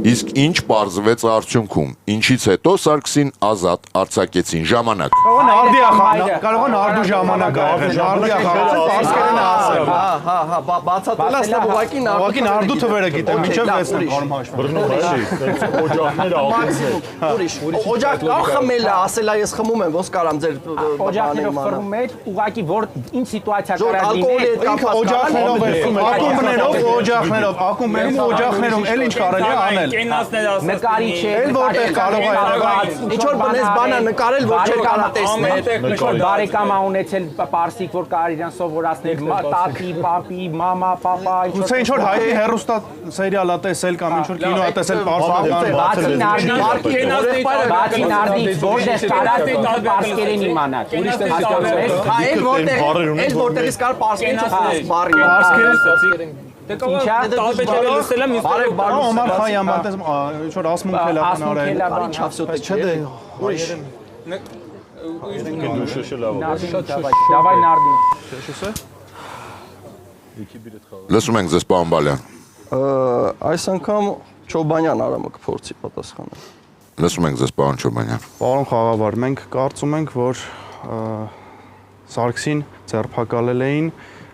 Իսկ ինչ պարզվեց արդյունքում, ինչից հետո Սարգսին ազատ արձակեցին ժամանակ։ Կարող է նարդու ժամանակ բացատրել նարդու թվերը գիտեմ, մինչև վերցնեմ կարում հաշվել։ Օջախ կա խմել է, ասել է ես խմում եմ, ոնց կարամ ձեր օջախներով խմում եք, ուղղակի որ ինչ սիտուացիա կարա լինի։ Օջախներով, ակումբներում ու օջախներում էլ ինչ կարելի է անել։ Նկարիչ է, էլ որտեղ կարող է ինչ որ բնես բանա նկարել, որ չէր կարող տեսնել։ ինչ որ բարեկամ ա ունեցել պարսիկ, որ կարող իրան սովորացնել, տատի, պապի, մամա, պապա, Գուցե ինչ որ հայտնի հեռուստա սերիալ ա տեսել կամ ինչ որ կինո ա տեսել բացի նարդից, որտեղ կարած պարսկերեն իմանալ։ Էլ որտեղից կար պարսկերեն չխոսես բարի։ Ինչա Տարբերակը լսել եմ Օմար Խայամ ասում ինչ որ ասմունք էլ ա ասմունքել ա Բարի չավսոտ չէ դե ուրիշ Դավայ նարդին Լսում ենք ձեզ, պարոն Բալյան։ Այս անգամ Չոբանյան Արամը կփորձի պատասխանել։ Լսում ենք ձեզ, պարոն Չոբանյան։ Պարոն Խաղավար, մենք կարծում ենք, որ Սարգսին ձերբակալել էին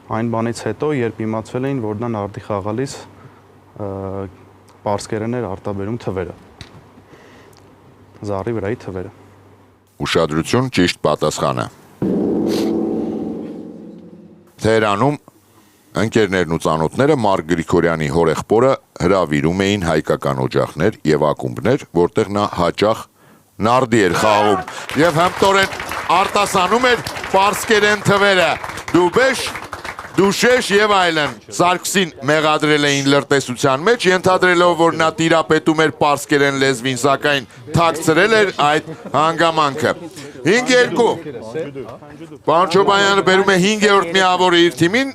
այն բանից հետո, երբ իմացվել էին, որ նա նարդի խաղալիս պարսկերեն էր արտաբերում թվերը։ Զառի վրայի թվերը։ Ուշադրություն, ճիշտ պատասխանը։ Թեհրանում ընկերներն ու ծանոթները Մարկ Գրիգորյանի հորեղբորը հրավիրում էին հայկական օջախներ եւ ակումբներ, որտեղ նա հաճախ նարդի էր խաղում եւ հմտորեն արտասանում էր պարսկերեն թվերը։ Դուբեշ Դուշեշ եւ այլն Սարգսին մեղադրել էին լրտեսության մեջ, ենթադրելով, որ նա տիրապետում էր պարսկերեն լեզվին, սակայն թաքցրել էր այդ հանգամանքը։ 5-2։ Պարոն Չոբանյանը բերում է 5-րդ միավորը իր թիմին,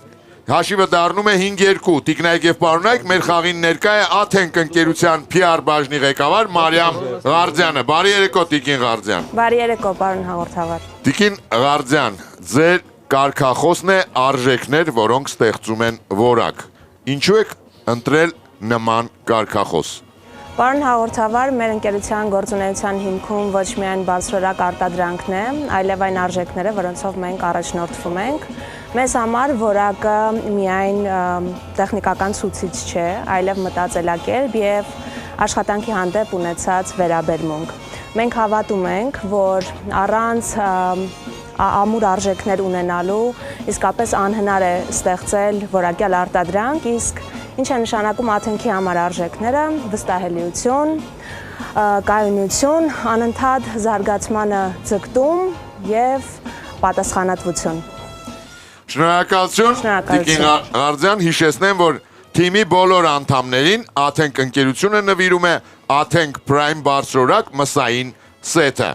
հաշիվը դառնում է 5-2։ Տիկնայք եւ պարոնայք, մեր խաղին ներկա է Աթենք ընկերության PR բաժնի ղեկավար Մարիամ Ղարդյանը։ Բարի երեկո, Տիկին Ղարդյան։ Բարի երեկո, պարոն հաղորդավար։ Տիկին Ղարդյան, ձեր կարգախոսն է արժեքներ, որոնք ստեղծում են որակ։ Ինչու եք ընտրել նման կարգախոս։ Պարոն հաղորդավար, մեր ընկերության գործունեության հիմքում ոչ միայն բարձրորակ արտադրանքն է, այլև այն արժեքները, որոնցով մենք առաջնորդվում ենք։ Մեզ համար որակը միայն տեխնիկական ցուցիչ չէ, այլև մտածելակերպ եւ աշխատանքի հանդեպ ունեցած վերաբերմունք։ Մենք հավատում ենք, որ առանց ամուր արժեքներ ունենալու իսկապես անհնար է ստեղծել որակյալ արտադրանք, իսկ ինչ է նշանակում Աթենքի համար արժեքները, վստահելիություն, կայունություն, անընդհատ զարգացմանը ձգտում եւ պատասխանատվություն։ Շնորհակալություն, Տիկին Ղարդյան, հիշեցնեմ, որ թիմի բոլոր անդամներին Աթենք ընկերությունը նվիրում է Աթենք Prime բարձրորակ մսային սեթը։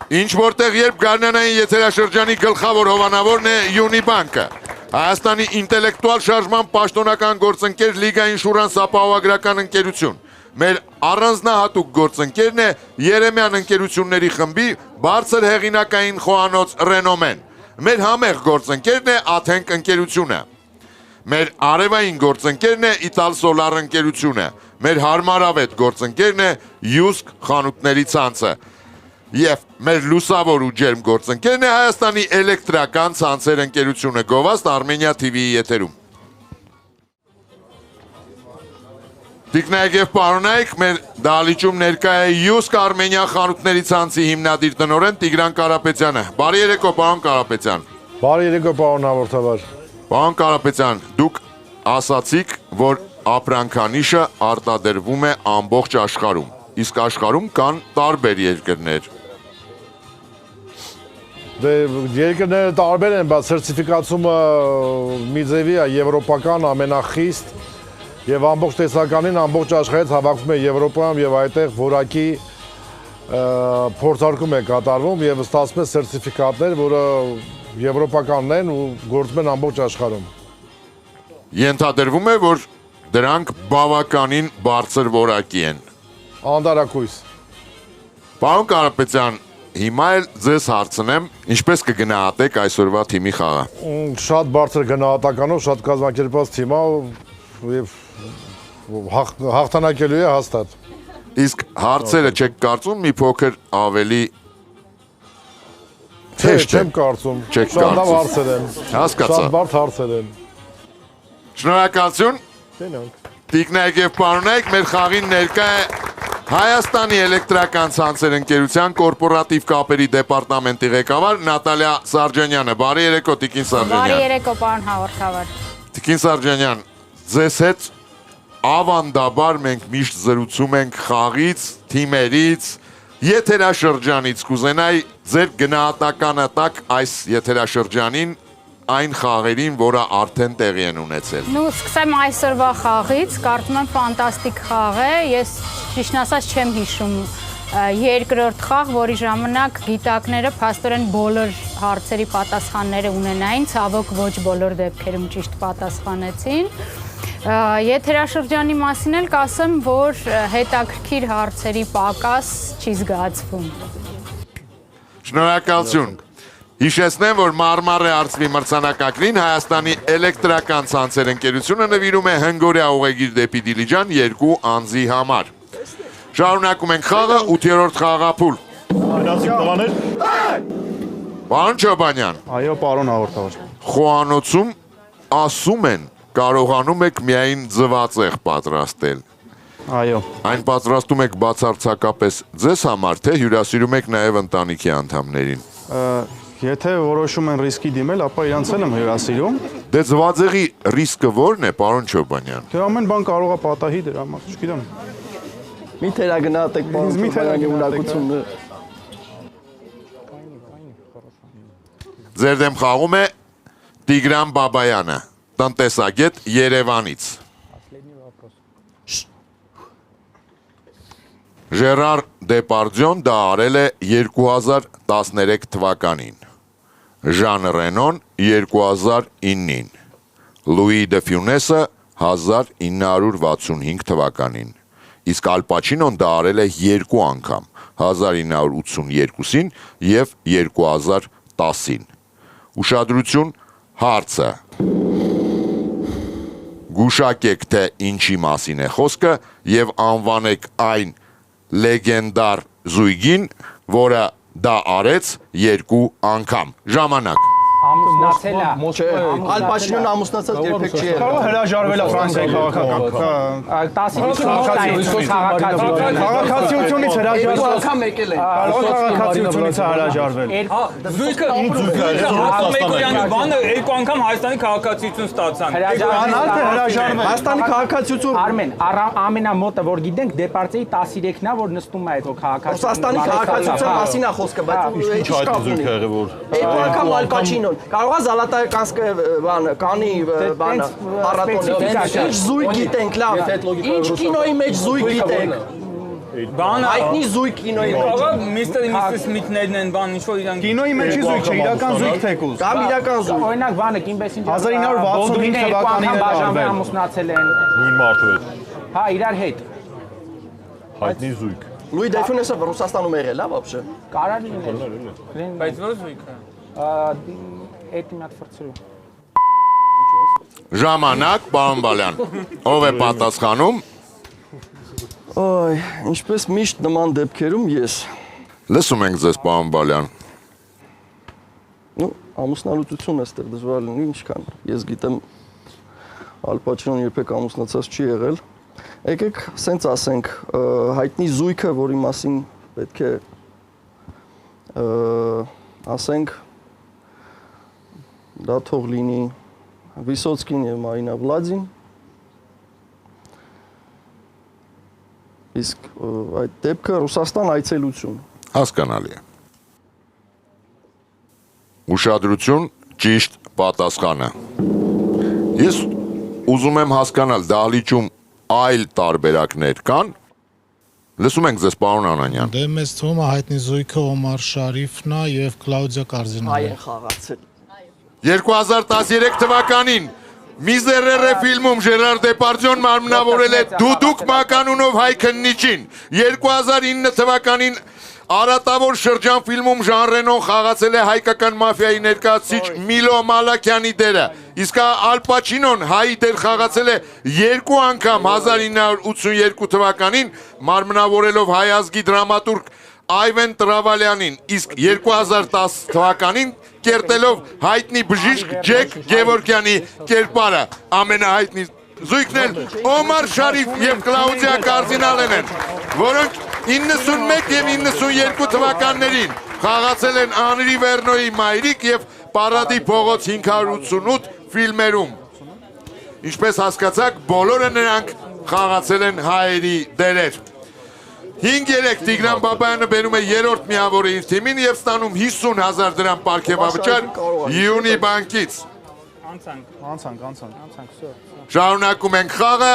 Ինչ որտեղ երբ գարնանային եթերաշրջանի գլխավոր հովանավորն է Յունիբանկը, Հայաստանի ինտելեկտուալ շարժման պաշտոնական գործընկեր Լիգային Շուրանս ապահովագրական ընկերություն, մեր առանձնահատուկ գործընկերն է Երեմյան ընկերությունների խմբի բարձր հեղինակային խոհանոց Ռենոմեն, մեր համեղ գործընկերն է Աթենք ընկերությունը, մեր արևային գործընկերն է Իտալ Սոլար ընկերությունը, մեր հարմարավետ գործընկերն է Յուսկ խանութների ցանցը, և մեր լուսավոր ու ջերմ գործընկերն է Հայաստանի էլեկտրական ցանցեր ընկերությունը, Գովազդ Armenia TV-ի եթերում։ Տիկնայք և պարոնայք, մեր դահլիճում ներկա է Յուսկ Armenia խանութների ցանցի հիմնադիր տնօրեն Տիգրան Կարապետյանը։ Բարի երեկո, պարոն Կարապետյան։ Բարի երեկո, պարոն հաղորդավար։ Պարոն Կարապետյան, դուք ասացիք, որ ապրանքանիշը արտադրվում է ամբողջ աշխարհում, իսկ աշխարհում կան տարբեր երկրներ։ Երկրները տարբեր են, բայց սերտիֆիկացումը մի ձևի է եվրոպական ամենախիստ եւ ամբողջ տեսականին ամբողջ աշխարհից հավաքվում է Եվրոպայում եւ այդտեղ որակի փորձարկում է կատարվում եւ ստացվում է սերտիֆիկատներ, որը եվրոպականն են ու գործում են ամբողջ աշխարհում։ Ենթադրվում է, որ դրանք բավականին բարձր որակի են։ Անդարակույս։ Պարոն Կարապետյան, հիմա էլ ձեզ հարցնեմ, ինչպես կգնահատեք այսօրվա թիմի խաղը։ Շատ բարձր գնահատականով, շատ կազմակերպված թիմ է եւ հաղթանակելու է հաստատ։ Իսկ հարցերը չեք կարծում մի փոքր ավելի թեժ չեմ կարծում։ Չեք Շատ լավ կարծում։ հարցեր են։ Հասկացա։ Շատ բարդ հարցեր են։ Շնորհակալություն։ Տենանք։ Տիկնայք եւ պարոնայք, մեր խաղին ներկա է Հայաստանի էլեկտրական ցանցեր ընկերության կորպորատիվ կապերի դեպարտամենտի ղեկավար Նատալիա Սարջանյանը։ Բարի երեկո, Տիկին Սարջանյան։ Բարի երեկո, պարոն հաղորդավար։ Տիկին Սարջանյան, ձեզ հետ ավանդաբար մենք միշտ զրուցում ենք խաղից, թիմերից, եթերաշրջանից։ Կուզենայի ձեր գնահատականը տակ այս եթերաշրջանին այն խաղերին, որը արդեն տեղի են ունեցել։ Ну, սկսեմ այսօրվա խաղից, կարծում եմ ֆանտաստիկ խաղ է։ Ես ճիշտն ասած չեմ հիշում երկրորդ խաղ, որի ժամանակ գիտակները փաստորեն բոլոր հարցերի պատասխանները ունենային, ցավոք ոչ բոլոր դեպքերում ճիշտ պատասխանեցին։ Եթերաշրջանի մասին էլ կասեմ, որ հետաքրքիր հարցերի պակաս չի զգացվում։ Շնորհակալություն։ Հիշեցնեմ, որ Մարմարե արծվի մրցանակակրին Հայաստանի էլեկտրական ցանցեր ընկերությունը նվիրում է հնգորյա ուղեգիր դեպի Դիլիջան 2 անձի համար։ Շարունակում ենք խաղը, 8-րդ խաղափուլ։ Պարոն Չոբանյան։ Այո, պարոն հաղորդավար։ Խոհանոցում ասում են, կարողանում եք միայն ձվածեղ պատրաստել։ Այո։ Այն պատրաստում եք բացարձակապես ձեզ համար, թե հյուրասիրում եք նաև ընտանիքի անդամներին։ Եթե որոշում են ռիսկի դիմել, ապա իրանց էլ եմ հյուրասիրում։ Դե ձվածեղի ռիսկը ո՞րն է, պարոն Չոբանյան։ Թե ամեն բան կարող է պատահի դրա համար, չգիտեմ։ Մի թերագնահատեք պարոն Չոբանյանի ունակությունը։ Ձեր դեմ խաղում է Տիգրան Բաբայանը, տնտեսագետ Երևանից։ Ժերար Դեպարդյոն դա արել է 2013 թվականին, Ժան Ռենոն 2009-ին, Լուի դե Ֆյունեսը 1965 թվականին, իսկ Ալ Պաչինոն դա արել է 2 անգամ, 1982-ին և 2010-ին։ Ուշադրություն, հարցը։ Գուշակեք, թե ինչի մասին է խոսքը և անվանեք այն լեգենդար զույգին, որը դա արեց 2 անգամ։ Ժամանակ։ Ամուսնացել է։ Ալ Պաչինոն ամուսնացած երբեք չի եղել։ Կարող հրաժարվել է Ֆրանսիայի քաղաքականությունից հրաժարվել։ Անգամ եկել են։ Կարող քաղաքացիությունից հրաժարվել։ Զույգը Մեկոյանի բանը 2 անգամ Հայաստանի քաղաքացիություն ստացան։ Հայաստանի քաղաքացիություն Արմեն, ամենամոտը որ գիտենք Դեպարդյեի 13-ն է, որ նստում է այդ քաղաքացիություն։ Ռուսաստանի քաղաքացիության մասին է խոսքը, բայց ինչ կապ ունի։ Երկու անգամ Ալ Պաչինոն։ Կարող է Զալատայականսկը բանը, կանի բանը, առատոնի։ Ինչ զույգ գիտենք, լավ։ Ինչ կինոյի մեջ զույգ գիտենք։ Բանը Հայտնի զույգ կինոյի մեջ։ Կարող Միսթեր Սմիթներն են, բան ինչ որ իրանք։ Կինոյի մեջի զույգ չէ, իրական զույգ թեկուզ։ Կամ իրական զույգ։ Օրինակ բանը Կիմբեսին 1965 թվականին բաժանվել ամուսնացել են։ Նույն մարդու հետ։ Հա, իրար հետ։ Հայտնի զույգ։ Լուի դե Ֆյունեսը Ռուսաստանում եղել է, вообще։ Կարար լինել։ Բայց ո՞ր զույգը։ Այդ մի հատ ֆրցրու։ Ժամանակ, պարոն Բալյան։ Ով է պատասխանում։ Այ, ինչպես միշտ նման դեպքերում ես։ Լսում ենք ձեզ, պարոն Բալյան։ Ну, ամուսնալուծությունը այստեղ դժվար լինի, ինչքան։ Ես գիտեմ Ալ Պաչինոն երբեք ամուսնացած չի եղել։ Եկեք, սենց ասենք, հայտնի զույգը, որի մասին պետք է ասենք, դա թող լինի Վիսոցկին եւ Մարինա Վլադին։ Իսկ այդ դեպքը Ռուսաստան այցելություն։ Հասկանալի է։ Ուշադրություն, ճիշտ պատասխանը։ Ես ուզում եմ հասկանալ դահլիճում այլ տարբերակներ կան։ Լսում ենք ձեզ, պարոն Անանյան։ Դե մեզ թվում է հայտնի զույգը Օմար Շարիֆն է եւ Կլաուդիա Կարզինովը։ Հայ են խաղացել։ 2013 թվականին Միզերերը ֆիլմում Ժերար Դեպարդյոն մարմնավորել է Դուդուկ Մականունով հայ քննիչին։ 2009 թվականին Արատավոր շրջան ֆիլմում Ժան Ռենոն խաղացել է հայկական մաֆիայի ներկայացուցիչ Միլո Մալաքյանի դերը։ Իսկ Ալ Պաչինոն հայի դեր խաղացել է 2 անգամ 1982 թվականին մարմնավորելով հայ ազգի դրամատուրգ Այվեն Տրավալյանին, իսկ 2010 թվականին կերտելով հայտնի բժիշկ Ջեք Գևորգյանի կերպարը։ Ամենահայտնի զույգն էլ Օմար Շարիֆ եւ Կլաուդիա Կարզինալեն են, որոնք 91 եւ 92 թվականներին խաղացել են Անրի Վերնոյի մայրիկ եւ Պարադի փողոց 588 ֆիլմերում։ Ինչպես հասկացաք, բոլորը նրանք խաղացել են հայերի դերեր։ 5-3 Տիգրան Բաբայանը բերում է երրորդ միավորը իր թիմին եւ ստանում 50,000 դրամ պարգևավճար Յունի բանկից։ Անցանք։ Շարունակում ենք խաղը,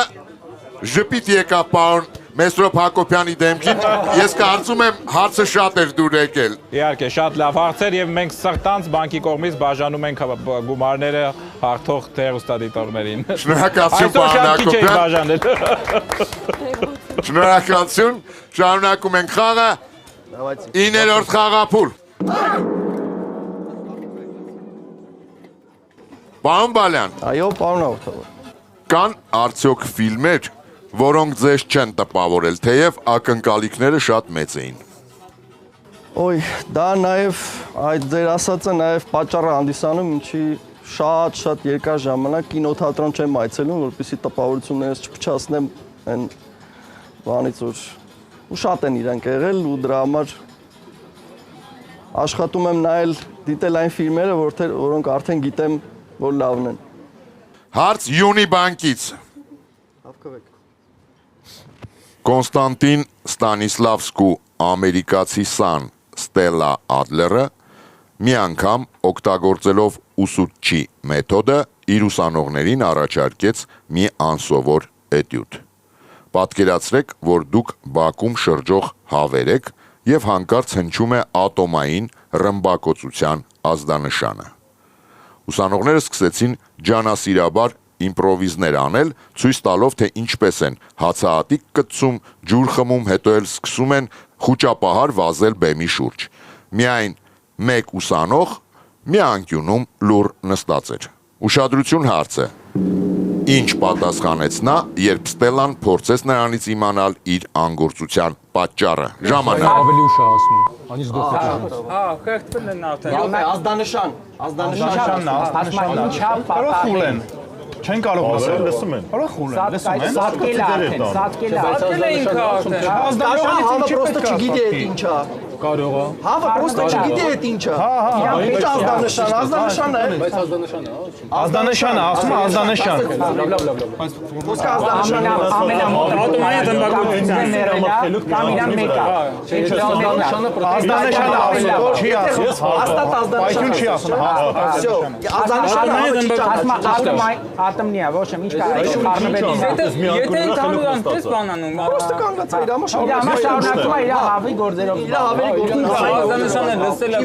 ժպիտ եկավ պարոն Մեսրոպ Հակոբյանի դեմքին, ես կարծում եմ հարցը շատ էր դուր եկել։ Իհարկե, շատ լավ հարցեր եւ մենք սրտանց բանկի կողմից բաժանում ենք գումարները հաղթող հեռուստադիտողներին։ Շնորհակալություն պարոն Հակոբյան։ Շնորհակալություն, շարունակում ենք խաղը, 9-րդ խաղափուլ։ Պարոն Բալյան։ Այո, պարոն Աղթավոր։ Կան արդյոք ֆիլմեր, որոնք ձեզ չեն տպավորել, թեև ակնկալիքները շատ մեծ էին։ Ոյ, դա նաև այդ ձեր ասածը նաև պատճառը հանդիսանում, ինչի շատ երկար ժամանակ կինոթատրոն չեմ այցելում, որպեսզի տպավորություններս չփչացնեմ այն բանից, որ ու շատ են իրանք եղել ու դրա համար աշխատում եմ նայել դիտել այն ֆիլմերը, որոնք արդեն գիտեմ, որ լավն են։ Հարց Յունի բանկից։ Կոնստանտին Ստանիսլավսկու ամերիկացի սան Ստելա Ադլերը մի անգամ օգտագործելով ուսուցչի մեթոդը իր ուսանողներին առաջարկեց մի անսովոր էտյուդ։ Պատկերացրեք, որ դուք Բաքում շրջող հավեր եք եւ հանկարծ հնչում է ատոմային ռմբակոծության ազդանշանը։ Ուսանողները սկսեցին ջանասիրաբար իմպրովիզներ անել, ցույց տալով, թե ինչպես են հացահատիկ կծում, ջուր խմում, հետո էլ սկսում են խուճապահար վազել բեմի շուրջ։ Միայն մեկ ուսանող մի անկյունում լուռ նստած էր։ Ուշադրություն հարցը։ Ինչ պատասխանեց նա, երբ Ստելան փորձեց նրանից իմանալ իր անգործության պատճառը։ Ժամանակ։ Ավելի ուշ է ասում։ Անից գլխի։ Հա, քերթվել են արդեն։ Ազդանշան։ Ազդանշանն ինչա պատահել։ Չեն կարող ասել, լսում են։ Որը խուլ են, լսում են։ Սատկել է արդեն, սատկել է։ Սատկել է ինքը արդեն։ Ազդանշանը հավը պրոստը չգիտի այդ ինչա։ Կարող է։ Հավը պրոստը չգիտի այդ ինչա։ Ինչ ազդանշան, ազդանշանն է։ Բայց ազդանշանը է, չի։ Ազդանշանը, ասում է ազդանշան։ Ոսկե ազդանշանը ամենամոտ Ատոմային ռմբակոծության կամ իրան մեկը։ Ազդանշանը ասում, չի ասում։ հաստատ Պայթյուն չի ասում, ազդանշանը Ատոմնի է, ոչ եմ, ինչ կարելի է խառնվել։ Եթե ընդհանուր անպես բանանում։ պրոստը կանգնած է իր Իրամա շարունակում է իր հավի գործերով։ իր հավերի Ազդանշանը լսել է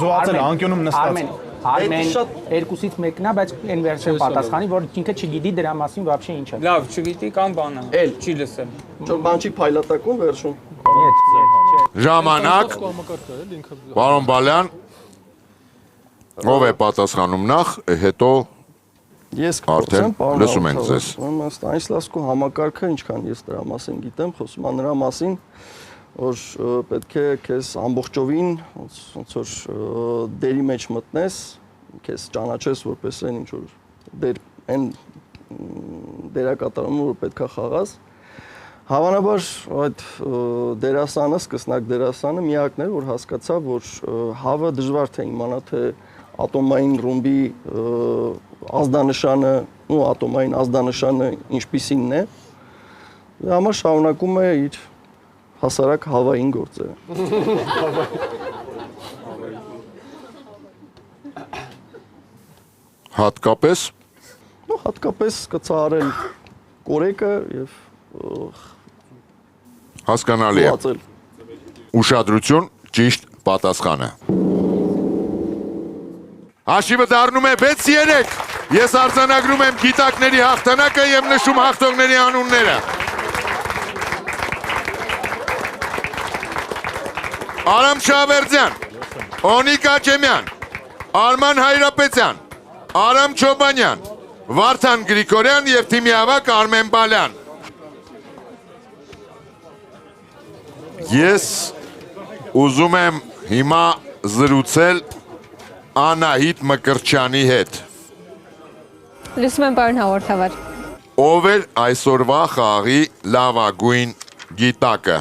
զուացել է, անկյունում նստած։ Արմեն երկուսից մեկն է, բայց այն վերջին պատասխանի, որ ինքը չգիտի դրա մասին вообще ինչ է։ Լավ, չգիտի կամ բանը։ Չի լսել։ Որ բան չի փայլատակում վերջում։ Ժամանակ։ Պարոն Բալյան, ով է պատասխանում նախ, հետո Ես արդեն լսում ենք ձեզ։ Ստանիսլավսկու համակարգը, ինչքան ես դրա մասին գիտեմ, խոսում է նրա մասին, որ պետք է քեզ ամբողջովին ոնց որ դերի մեջ մտնես, քեզ ճանաչես որպես այն ինչ որ դեր այն դերակատարումը որ պետքա խաղաս։ Հավանաբար այդ դերասանը, սկսնակ դերասանը միակն էր, որ հասկացավ, որ հավը դժվար թե իմանա թե ատոմային ռումբի ազդանշանը ատոմային ազդանշանը ինչպիսինն է, դրա համար շարունակում է իր հասարակ հավային գործերը։ Հատկապես հատկապես կցարել կորեկը եւ հասկանալի է։ Ուշադրություն, ճիշտ պատասխանը։ Հաշիվը դառնում է 6-3։ Ես արձանագրում եմ գիտակների հաղթանակը եւ նշում հաղթողների անունները։ Արամ Շավերդյան, Օնիկ Աճեմյան, Արման Հայրապետյան, Արամ Չոբանյան, Վարդան Գրիգորյան եւ թիմի ավակ Արմեն Բալյան։ Ես ուզում եմ հիմա զրուցել Անահիտ Մկրտչյանի հետ։ Լսում եմ պարոն հաղորդավար։ Ով էր այսօրվա խաղի լավագույն գիտակը։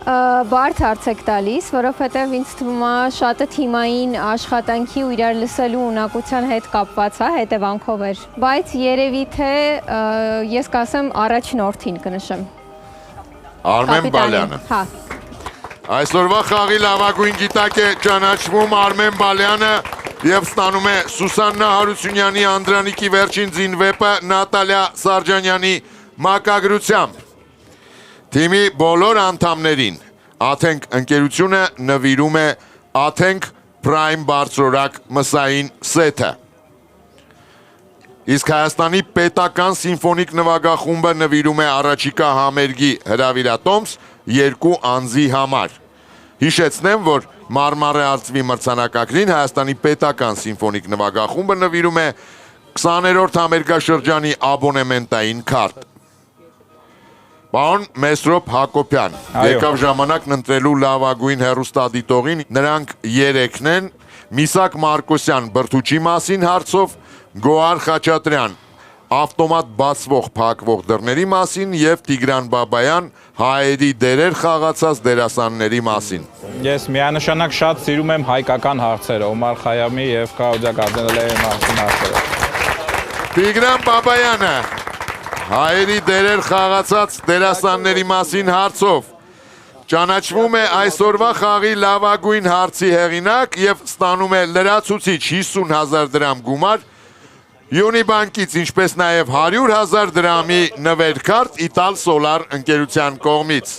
Բարդ հարց եք տալիս, որովհետև ինձ թվում է շատը թիմային աշխատանքի ու իրար լսելու ունակության հետ կապված է, հետևանքով էր։ Բայց երևի թե ես կասեմ առաջնորդին կնշեմ։ Արմեն Բալյանը։ Հա։ Այսօրվա խաղի լավագույն գիտակ է ճանաչվում Արմեն Բալյանը եւ ստանում է Սուսաննա Հարությունյանի Անդրանիկի վերջին զինվեպը Նատալիա Սարջանյանի մակագրությամբ։ Թիմի բոլոր անդամներին Աթենք ընկերությունը նվիրում է Աթենք Prime բարձրորակ մսային սեթը։ Իսկ Հայաստանի պետական սիմֆոնիկ նվագախումբը նվիրում է առաջիկա համերգի հրավիրատոմս 2 անձի համար։ Հիշեցնեմ, որ Մարմարե արծվի մրցանակակրին Հայաստանի պետական սիմֆոնիկ նվագախումբը նվիրում է 20-րդ համերգաշրջանի աբոնեմենտային քարտ։ Պարոն Մեսրոպ Հակոբյան, եկավ ժամանակն ընտրելու լավագույն հեռուստադիտողին, նրանք 3-ն են՝ Միսակ Մարկոսյան բրդուճի մասին հարցով, Գոհար Խաչատրյան ավտոմատ բացվող փակվող դռների մասին եւ Տիգրան Բաբայան հայերի դերեր խաղացած դերասանների մասին։ Ես միանշանակ շատ սիրում եմ հայկական հարցերը, Օմար Խայամի եւ Քաուջա Գարդենալեի մասին հարցերը։ Տիգրան Բաբայանը հայերի դերեր խաղացած դերասանների մասին հարցով ճանաչվում է այսօրվա խաղի լավագույն հարցի հեղինակ եւ ստանում է լրացուցիչ 50,000 դրամ գումար Յունիբանկից, ինչպես նաև 100,000 դրամի նվերքարտ Իտալ Սոլար ընկերության կողմից։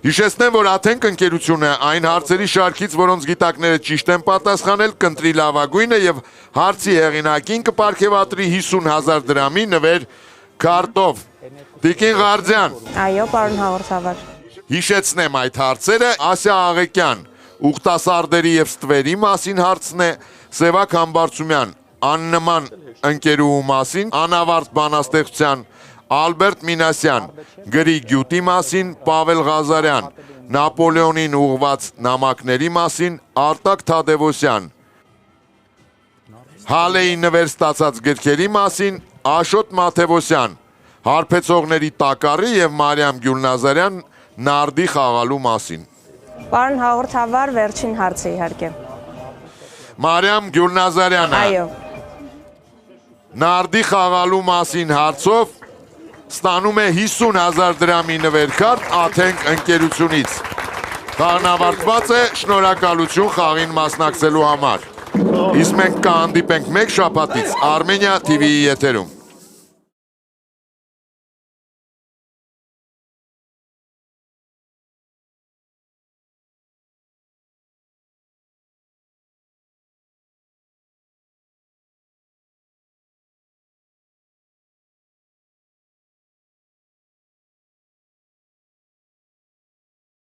Հիշեցնեմ, որ Աթենք ընկերությունը այն հարցերի շարքից, որոնց գիտակները ճիշտ են պատասխանել, կընտրի լավագույնը եւ հարցի հեղինակին կպարգեւատրի 50,000 դրամի նվեր քարտով։ Տիկին Ղարդյան։ Այո, պարոն հաղորդավար։ Հիշեցնեմ այդ հարցերը Ասիա Աղեկյան, ուխտասարդերի եւ ստվերի մասին հարցն է, Սևակ Համբարձումյան աննման ընկերուհու մասին, անավարտ բանաստեղծության Ալբերտ Մինասյան, գրի գյուտի մասին, Պավել Ղազարյան, Նապոլեոնին ուղղված նամակների մասին, Արտակ Թադևոսյան, Հալեի նվեր ստացած գրքերի մասին, Աշոտ Մաթևոսյան, հարբեցողների տակառի եւ Մարիամ Գյուլնազարյան նարդի խաղալու մասին։ Պարոն հաղորդավար, վերջին հարցը իհարկե։ Մարիամ Գյուլնազարյանը։ Այո։ Նարդի խաղալու մասին հարցով ստանում է 50,000 դրամի նվերքարտ Աթենք ընկերությունից։ Խաղն ավարտված է, շնորհակալություն խաղին մասնակցելու համար։ Իսկ մենք կհանդիպենք մեկ շաբաթից Armenia TV-ի եթերում։